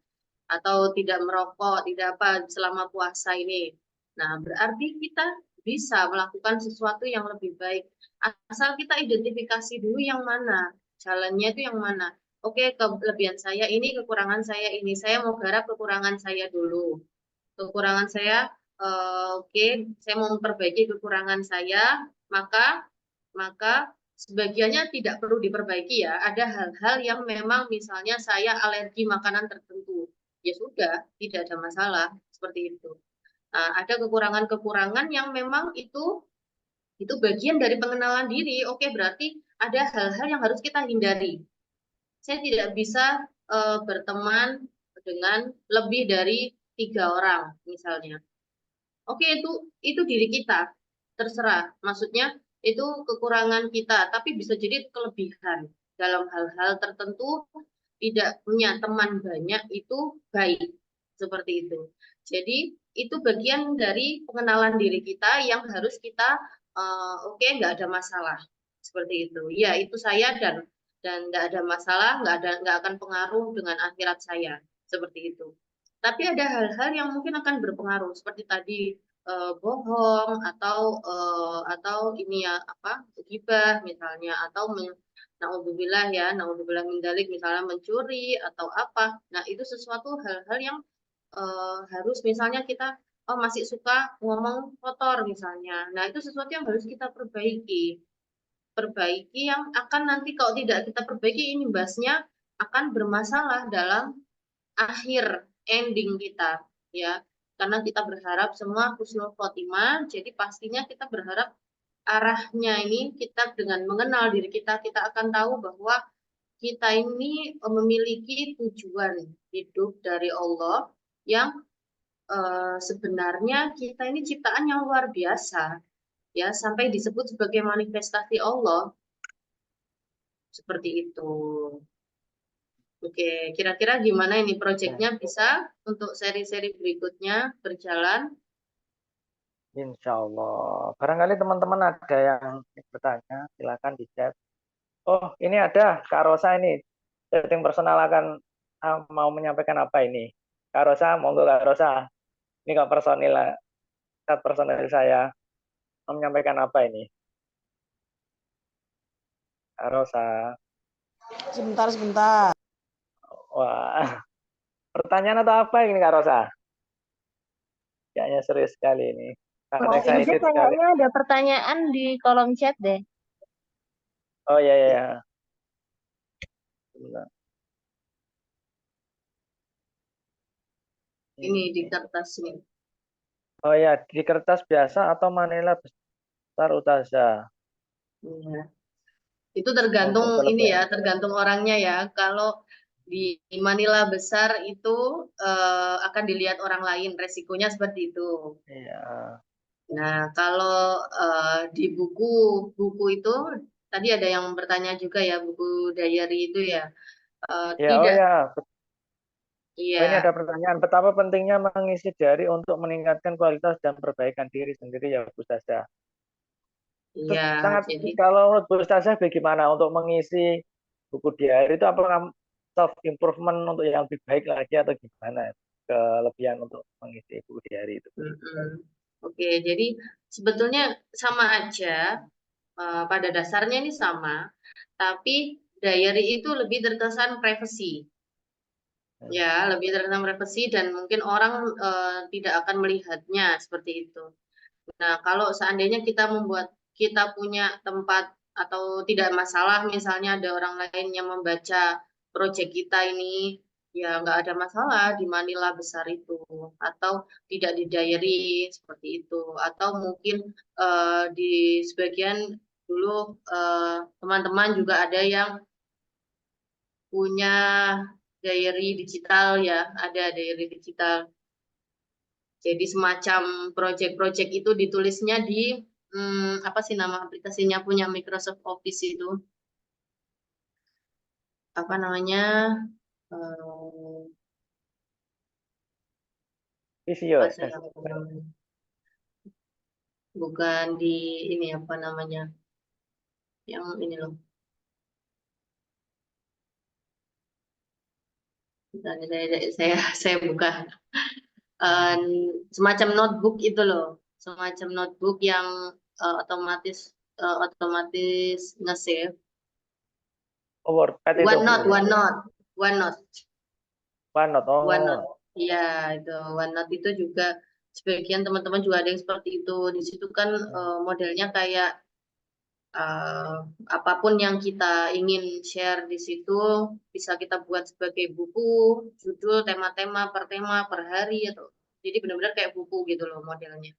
atau tidak merokok, tidak apa selama puasa ini. Nah, berarti kita bisa melakukan sesuatu yang lebih baik. Asal kita identifikasi dulu yang mana, jalannya itu yang mana. Oke, kelebihan saya ini, kekurangan saya ini. Saya mau garap kekurangan saya dulu. Kekurangan saya, oke, saya mau memperbaiki kekurangan saya, maka sebagiannya tidak perlu diperbaiki ya. Ada hal-hal yang memang misalnya saya alergi makanan tertentu. ya sudah, tidak ada masalah seperti itu. Nah, ada kekurangan-kekurangan yang memang itu bagian dari pengenalan diri. Oke, berarti ada hal-hal yang harus kita hindari. Saya tidak bisa berteman dengan lebih dari 3 orang misalnya. Oke, itu diri kita, terserah. Maksudnya itu kekurangan kita, tapi bisa jadi kelebihan dalam hal-hal tertentu. Tidak punya teman banyak itu baik, seperti itu. Jadi itu bagian dari pengenalan diri kita yang harus kita oke, nggak ada masalah seperti itu. Ya, itu saya dan nggak ada masalah, nggak akan pengaruh dengan akhirat saya seperti itu. Tapi ada hal-hal yang mungkin akan berpengaruh seperti tadi bohong atau ini ya apa ghibah misalnya atau naudzubillah ya naudzubillah min dzalik misalnya mencuri atau apa. Nah, itu sesuatu hal-hal yang harus misalnya kita masih suka ngomong kotor misalnya. Nah, itu sesuatu yang harus kita perbaiki yang akan nanti kalau tidak kita perbaiki ini imbasnya akan bermasalah dalam akhir ending kita ya, karena kita berharap semua husnul khotimah, jadi pastinya kita berharap arahnya ini kita dengan mengenal diri kita akan tahu bahwa kita ini memiliki tujuan hidup dari Allah yang sebenarnya kita ini ciptaan yang luar biasa ya, sampai disebut sebagai manifestasi Allah seperti itu. Oke, kira-kira gimana ini proyeknya bisa untuk seri-seri berikutnya berjalan? Insya Allah. Barangkali teman-teman ada yang bertanya, silakan di chat. Oh, ini ada Kak Rosa ini. Setting personal akan mau menyampaikan apa ini? Kak Rosa, monggo Kak Rosa. Ini Kak personil, Kak personil saya mau menyampaikan apa ini? Kak Rosa. Sebentar. Wah, pertanyaan atau apa ini Kak Rosa? Kayaknya serius sekali ini. Oh, ini Excited sekali. kayaknya ada pertanyaan di kolom chat deh. Oh iya, iya. Sebentar. Ini di kertas nih. Oh ya, di kertas biasa atau manila besar Utaza? Ya. Itu tergantung Untuk ini kelebihan. ya, tergantung orangnya ya. Kalau di Manila besar itu akan dilihat orang lain, resikonya seperti itu. Iya. Nah, kalau di buku itu tadi ada yang bertanya juga ya, buku diary itu ya. Ya, oh Tidak, ya. iya, Oh, ini ada pertanyaan. Betapa pentingnya mengisi diary untuk meningkatkan kualitas dan perbaikan diri sendiri ya Bu Ustazah. iya. Sangat Jadi kalau menurut Bu Ustazah bagaimana untuk mengisi buku diary itu apakah self improvement untuk yang lebih baik lagi atau gimana kelebihan untuk mengisi buku diary itu? Oke, jadi sebetulnya sama aja, pada dasarnya ini sama, tapi diary itu lebih terkesan privasi. Ya, lebih terkesan privasi dan mungkin orang tidak akan melihatnya seperti itu. Nah, kalau seandainya kita punya tempat atau tidak masalah, misalnya ada orang lain yang membaca proyek kita ini, ya nggak ada masalah di Manila besar itu, atau tidak di diary seperti itu, atau mungkin di sebagian dulu teman-teman juga ada yang punya diary digital ya, ada diary digital. Jadi semacam project-project itu ditulisnya di apa sih nama aplikasinya punya Microsoft Office itu? Apa namanya? Eh, Visio. apa saya bukan di ini apa namanya? Yang ini loh. Bentar, saya buka semacam notebook itu loh, semacam notebook yang otomatis nge-save. WordPad itu. OneNote. OneNote. Oh. OneNote. Iya, itu OneNote itu juga sebagian teman-teman juga ada yang seperti itu. Di situ kan modelnya kayak apapun yang kita ingin share di situ bisa kita buat sebagai buku, judul, tema-tema, per tema, per hari atau jadi benar-benar kayak buku gitu loh modelnya.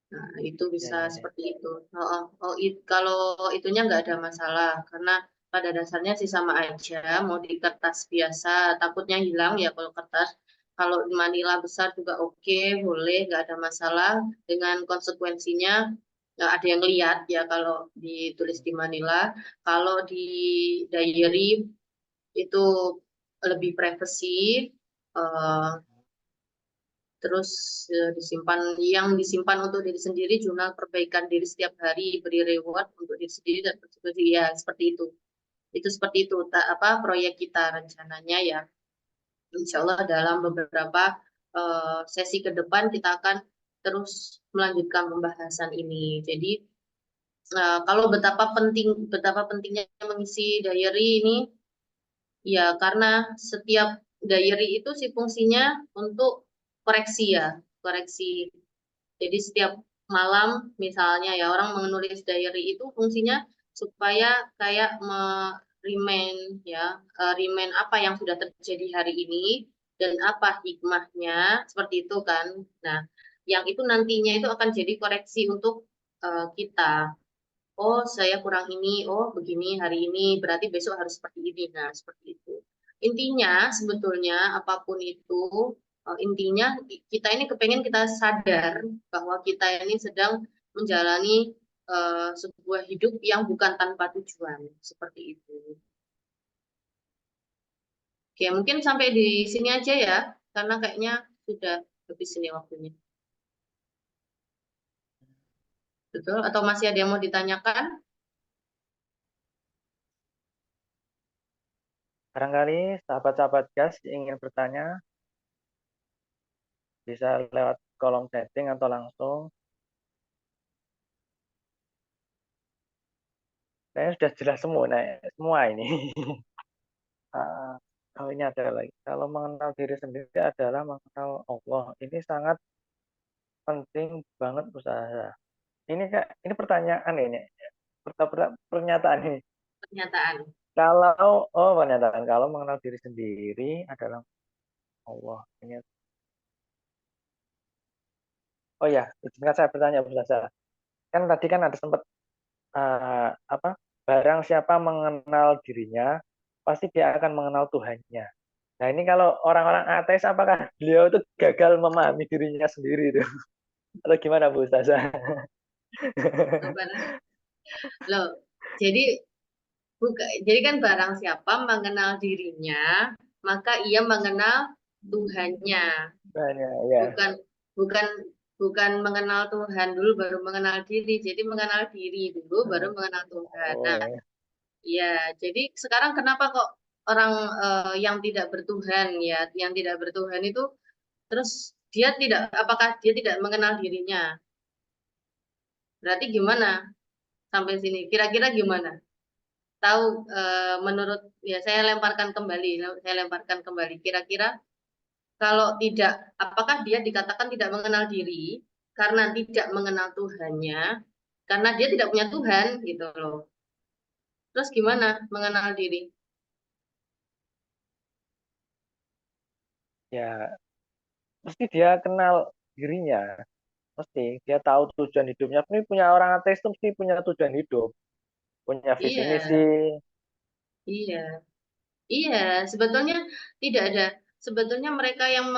Nah, itu bisa seperti itu. Kalau itunya nggak ada masalah karena pada dasarnya sih sama aja, mau di kertas biasa, takutnya hilang ya kalau kertas. Kalau di Manila besar juga oke, boleh, nggak ada masalah. Dengan konsekuensinya nggak ada yang lihat ya kalau ditulis di Manila. Kalau di diary itu lebih privacy. eh, Terus disimpan untuk diri sendiri, jurnal perbaikan diri setiap hari, beri reward untuk diri sendiri dan ya seperti itu. Itu seperti itu proyek kita rencananya ya. Insya Allah dalam beberapa sesi ke depan kita akan terus melanjutkan pembahasan ini. Jadi kalau betapa pentingnya mengisi diary ini ya karena setiap diary itu sih fungsinya untuk koreksi ya, koreksi. Jadi setiap malam misalnya ya orang menulis diary itu fungsinya supaya kayak remind ya, remind apa yang sudah terjadi hari ini dan apa hikmahnya seperti itu kan. Nah, yang itu nantinya itu akan jadi koreksi untuk kita. Oh, saya kurang ini, oh begini hari ini, berarti besok harus seperti ini. Nah, seperti itu. Intinya sebetulnya apapun itu, intinya kita ini kepengen kita sadar bahwa kita ini sedang menjalani sebuah hidup yang bukan tanpa tujuan, seperti itu. Oke, mungkin sampai di sini aja ya, karena kayaknya sudah habis ini waktunya. Betul? Atau masih ada yang mau ditanyakan? Barangkali sahabat-sahabat gas ingin bertanya, bisa lewat kolom chatting atau langsung. Kayaknya sudah jelas semua ini. Oh, ini ada lagi. Kalau mengenal diri sendiri adalah mengenal Allah. Ini sangat penting banget usaha. Ini pertanyaan ini. Pernyataan ini. Pernyataan. Pernyataan. Kalau mengenal diri sendiri adalah Allah. Oh ya, izinkan saya bertanya, Bu Sasa. Kan tadi kan ada sempat barang siapa mengenal dirinya, pasti dia akan mengenal Tuhannya. Nah ini kalau orang-orang ateis, apakah beliau itu gagal memahami dirinya sendiri itu? Atau gimana Bu Ustazah? Loh, jadi kan barang siapa mengenal dirinya, maka ia mengenal Tuhannya. Tuhannya, ya. Bukan mengenal Tuhan dulu baru mengenal diri. Jadi mengenal diri dulu baru mengenal Tuhan. Nah, ya, jadi sekarang kenapa kok orang yang tidak bertuhan ya, yang tidak bertuhan itu terus apakah dia tidak mengenal dirinya? Berarti gimana sampai sini? Kira-kira gimana? Tahu menurut ya saya lemparkan kembali. Kira-kira kalau tidak, apakah dia dikatakan tidak mengenal diri karena tidak mengenal Tuhannya, karena dia tidak punya Tuhan gitu loh. Terus gimana mengenal diri? Ya, mesti dia kenal dirinya. Mesti dia tahu tujuan hidupnya. Ini punya orang ateis itu mesti punya tujuan hidup, punya visi Iya, misi. iya, iya. Sebetulnya tidak ada. Sebetulnya mereka yang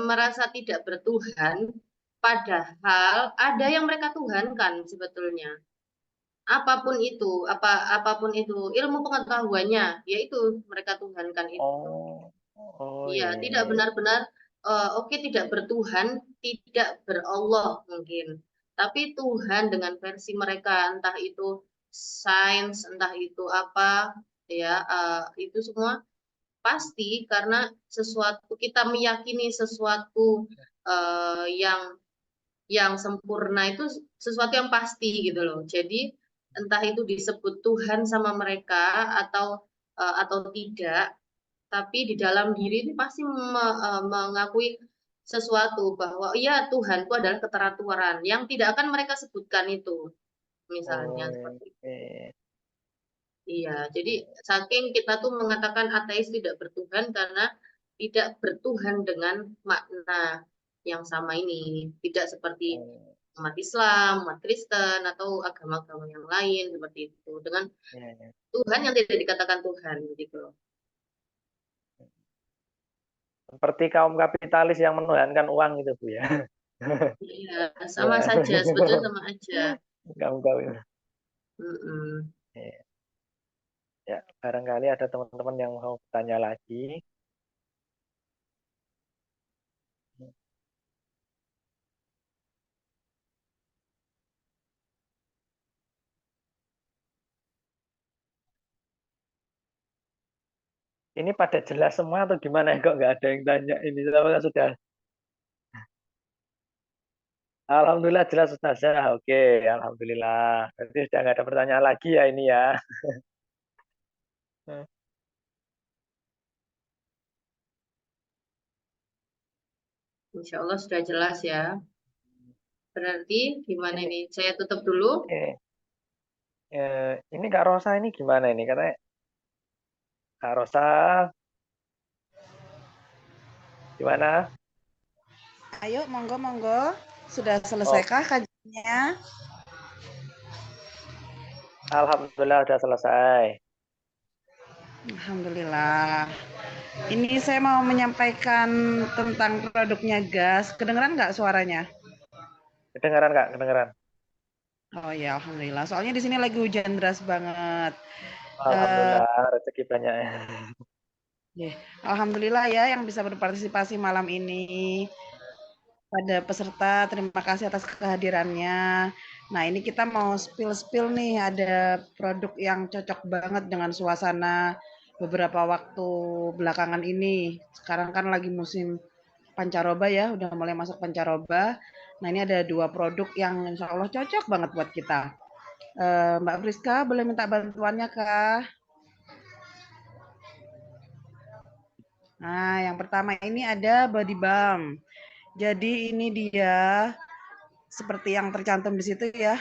merasa tidak bertuhan, padahal ada yang mereka tuhankan sebetulnya. Apapun itu ilmu pengetahuannya, yaitu mereka tuhankan itu. Oh Iya, iya. tidak benar-benar oke tidak bertuhan, tidak berallah mungkin. Tapi Tuhan dengan versi mereka, entah itu sains, entah itu apa, ya itu semua pasti karena sesuatu kita meyakini sesuatu yang sempurna itu sesuatu yang pasti gitu loh. Jadi entah itu disebut Tuhan sama mereka atau tidak, tapi di dalam diri ini pasti mengakui sesuatu bahwa iya Tuhanku adalah keteraturan yang tidak akan mereka sebutkan itu. misalnya Oh, seperti itu. oke. Iya, jadi saking kita tuh mengatakan ateis tidak bertuhan karena tidak bertuhan dengan makna yang sama ini. Tidak seperti Oh, umat Islam, umat Kristen, atau agama-agama yang lain seperti itu. Dengan iya, iya. Tuhan yang tidak dikatakan Tuhan gitu. Seperti kaum kapitalis yang menuhankan uang itu, Bu ya. Iya, sama Ya. saja, sebetulnya sama aja. Kaum-kaum itu. Mm-mm. Iya. Ya, barangkali ada teman-teman yang mau tanya lagi. Ini pada jelas semua atau gimana kok nggak ada yang tanya ini? Sudah. Alhamdulillah jelas Ustazah. Oke, alhamdulillah. Berarti sudah nggak ada pertanyaan lagi ya ini ya. Insya Allah sudah jelas ya. Berarti gimana Ini, ini? Saya tutup dulu. ini Kak Rosa ini gimana ini? Katanya Kak Rosa gimana? Ayo, monggo, monggo. Sudah Oh, selesaikah kajiannya? alhamdulillah sudah selesai. Alhamdulillah. Ini saya mau menyampaikan tentang produknya gas. Kedengeran nggak suaranya? Kedengaran Kak, kedengaran. Oh ya, alhamdulillah. Soalnya di sini lagi hujan deras banget. Eh, Alhamdulillah rezeki banyak ya. ya, alhamdulillah ya yang bisa berpartisipasi malam ini. Pada peserta, terima kasih atas kehadirannya. Nah, ini kita mau spill-spill nih, ada produk yang cocok banget dengan suasana beberapa waktu belakangan ini. Sekarang kan lagi musim pancaroba ya, udah mulai masuk pancaroba. Nah, ini ada 2 produk yang insya Allah cocok banget buat kita. Mbak Friska, boleh minta bantuannya, Kak? Nah, yang pertama ini ada body balm. Jadi ini dia seperti yang tercantum di situ ya,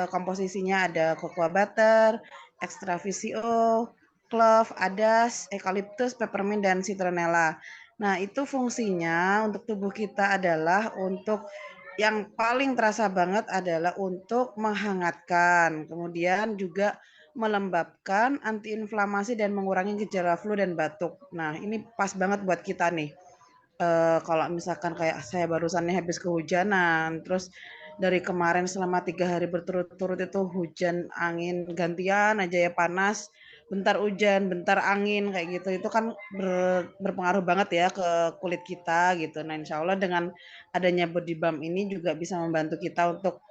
komposisinya ada cocoa butter, extra VCO, clove, adas, eucalyptus, peppermint, dan citronella. Nah, itu fungsinya untuk tubuh kita adalah untuk yang paling terasa banget adalah untuk menghangatkan, kemudian juga melembabkan, antiinflamasi, dan mengurangi gejala flu dan batuk. Nah, ini pas banget buat kita nih. Kalau misalkan kayak saya barusannya habis kehujanan, terus dari kemarin selama 3 hari berturut-turut itu hujan angin gantian aja ya panas, bentar hujan, bentar angin kayak gitu, itu kan berpengaruh banget ya ke kulit kita gitu. Nah, insya Allah dengan adanya body balm ini juga bisa membantu kita untuk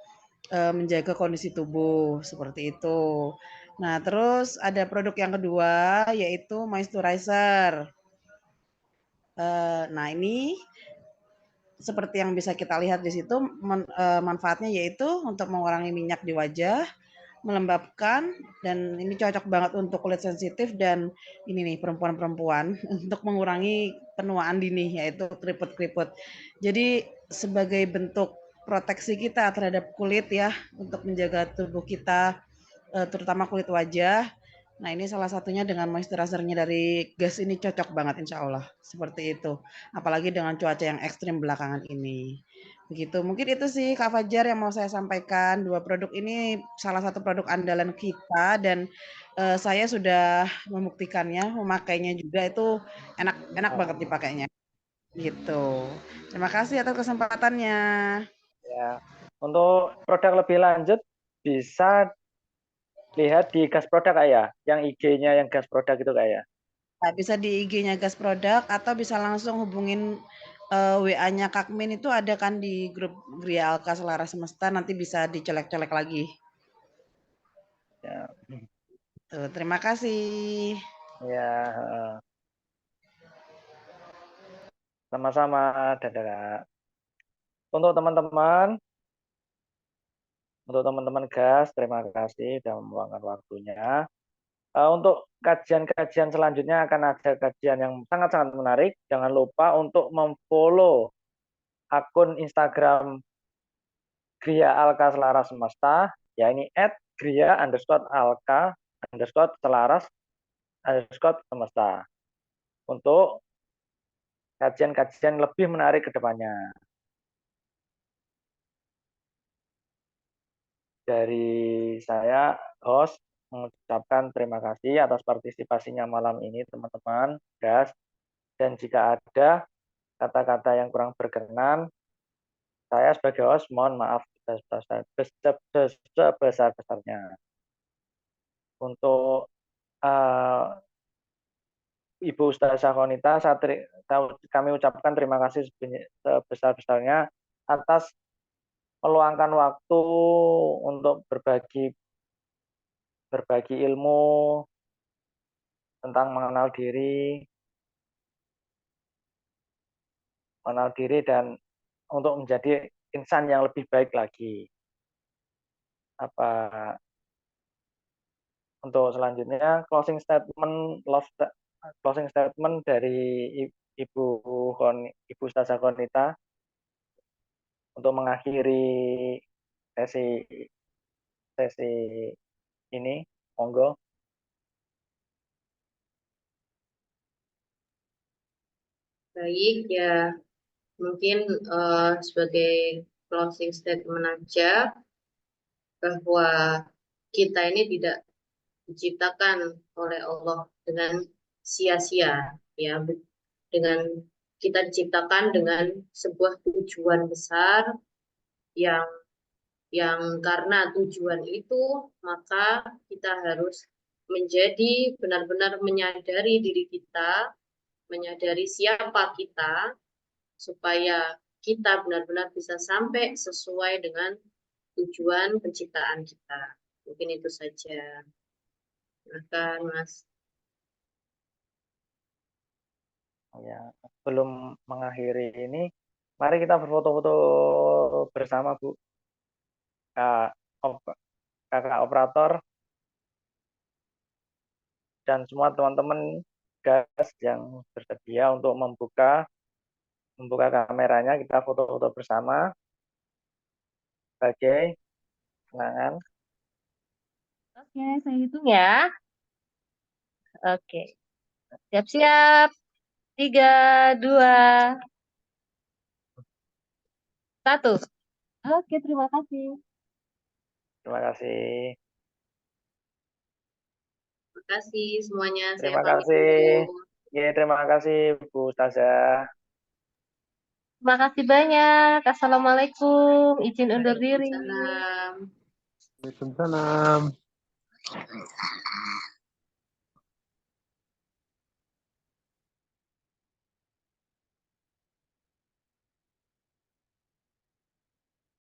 menjaga kondisi tubuh seperti itu. Nah, terus ada produk yang kedua yaitu moisturizer. Nah, ini seperti yang bisa kita lihat di situ manfaatnya yaitu untuk mengurangi minyak di wajah, melembabkan, dan ini cocok banget untuk kulit sensitif dan ini nih perempuan-perempuan untuk mengurangi penuaan dini yaitu keriput-keriput. Jadi sebagai bentuk proteksi kita terhadap kulit ya untuk menjaga tubuh kita terutama kulit wajah. Nah, ini salah satunya dengan moisturizer-nya dari Gas ini cocok banget insya Allah. Seperti itu. Apalagi dengan cuaca yang ekstrim belakangan ini. Begitu. Mungkin itu sih Kak Fajar yang mau saya sampaikan. 2 produk ini salah satu produk andalan kita dan saya sudah membuktikannya, memakainya juga itu enak-enak banget dipakainya. Gitu. Terima kasih atas kesempatannya. Ya. Untuk produk lebih lanjut bisa lihat di gas produk Kak ya, yang IG-nya yang gas produk itu Kak ya. Nah, bisa di IG-nya Gas Produk atau bisa langsung hubungin WA-nya Kakmin itu ada kan di grup Gria Alka Selara Semesta nanti bisa dicolek-colek lagi. Ya, Tuh, terima kasih. ya, sama-sama. Dadah Kak. Untuk teman-teman, gas, terima kasih sudah meluangkan waktunya. Untuk kajian-kajian selanjutnya akan ada kajian yang sangat-sangat menarik. Jangan lupa untuk memfollow akun Instagram Gria Alka Selara Semesta Ya ini @gria_alka_selaras_semesta untuk kajian-kajian lebih menarik ke depannya. Dari saya, host, mengucapkan terima kasih atas partisipasinya malam ini, teman-teman, guys. Dan jika ada kata-kata yang kurang berkenan, saya sebagai host mohon maaf sebesar-besarnya. Untuk Ibu Ustazah Konita, kami ucapkan terima kasih sebesar-besarnya atas meluangkan waktu untuk berbagi ilmu tentang mengenal diri dan untuk menjadi insan yang lebih baik lagi. Untuk selanjutnya closing statement dari Ibu Ustazah Konita untuk mengakhiri sesi ini, monggo. Baik ya, mungkin sebagai closing statement aja bahwa kita ini tidak diciptakan oleh Allah dengan sia-sia, ya, dengan kita diciptakan dengan sebuah tujuan besar yang karena tujuan itu maka kita harus menjadi benar-benar menyadari diri kita, menyadari siapa kita, supaya kita benar-benar bisa sampai sesuai dengan tujuan penciptaan kita. Mungkin itu saja. Silakan, Mas. Ya, sebelum mengakhiri ini, mari kita berfoto-foto bersama, Bu. Kakak operator dan semua teman-teman gas yang bersedia untuk membuka kameranya, kita foto-foto bersama sebagai kenangan. Oke, saya hitung ya. Oke. Siap-siap. 3, 2, 1. Oke, terima kasih. Terima kasih. Terima kasih semuanya. Terima Saya pamit kasih. dulu. Ya, terima kasih Bu Ustazah. Terima kasih banyak. Assalamualaikum. Izin undur diri. Waalaikumsalam. Waalaikumsalam.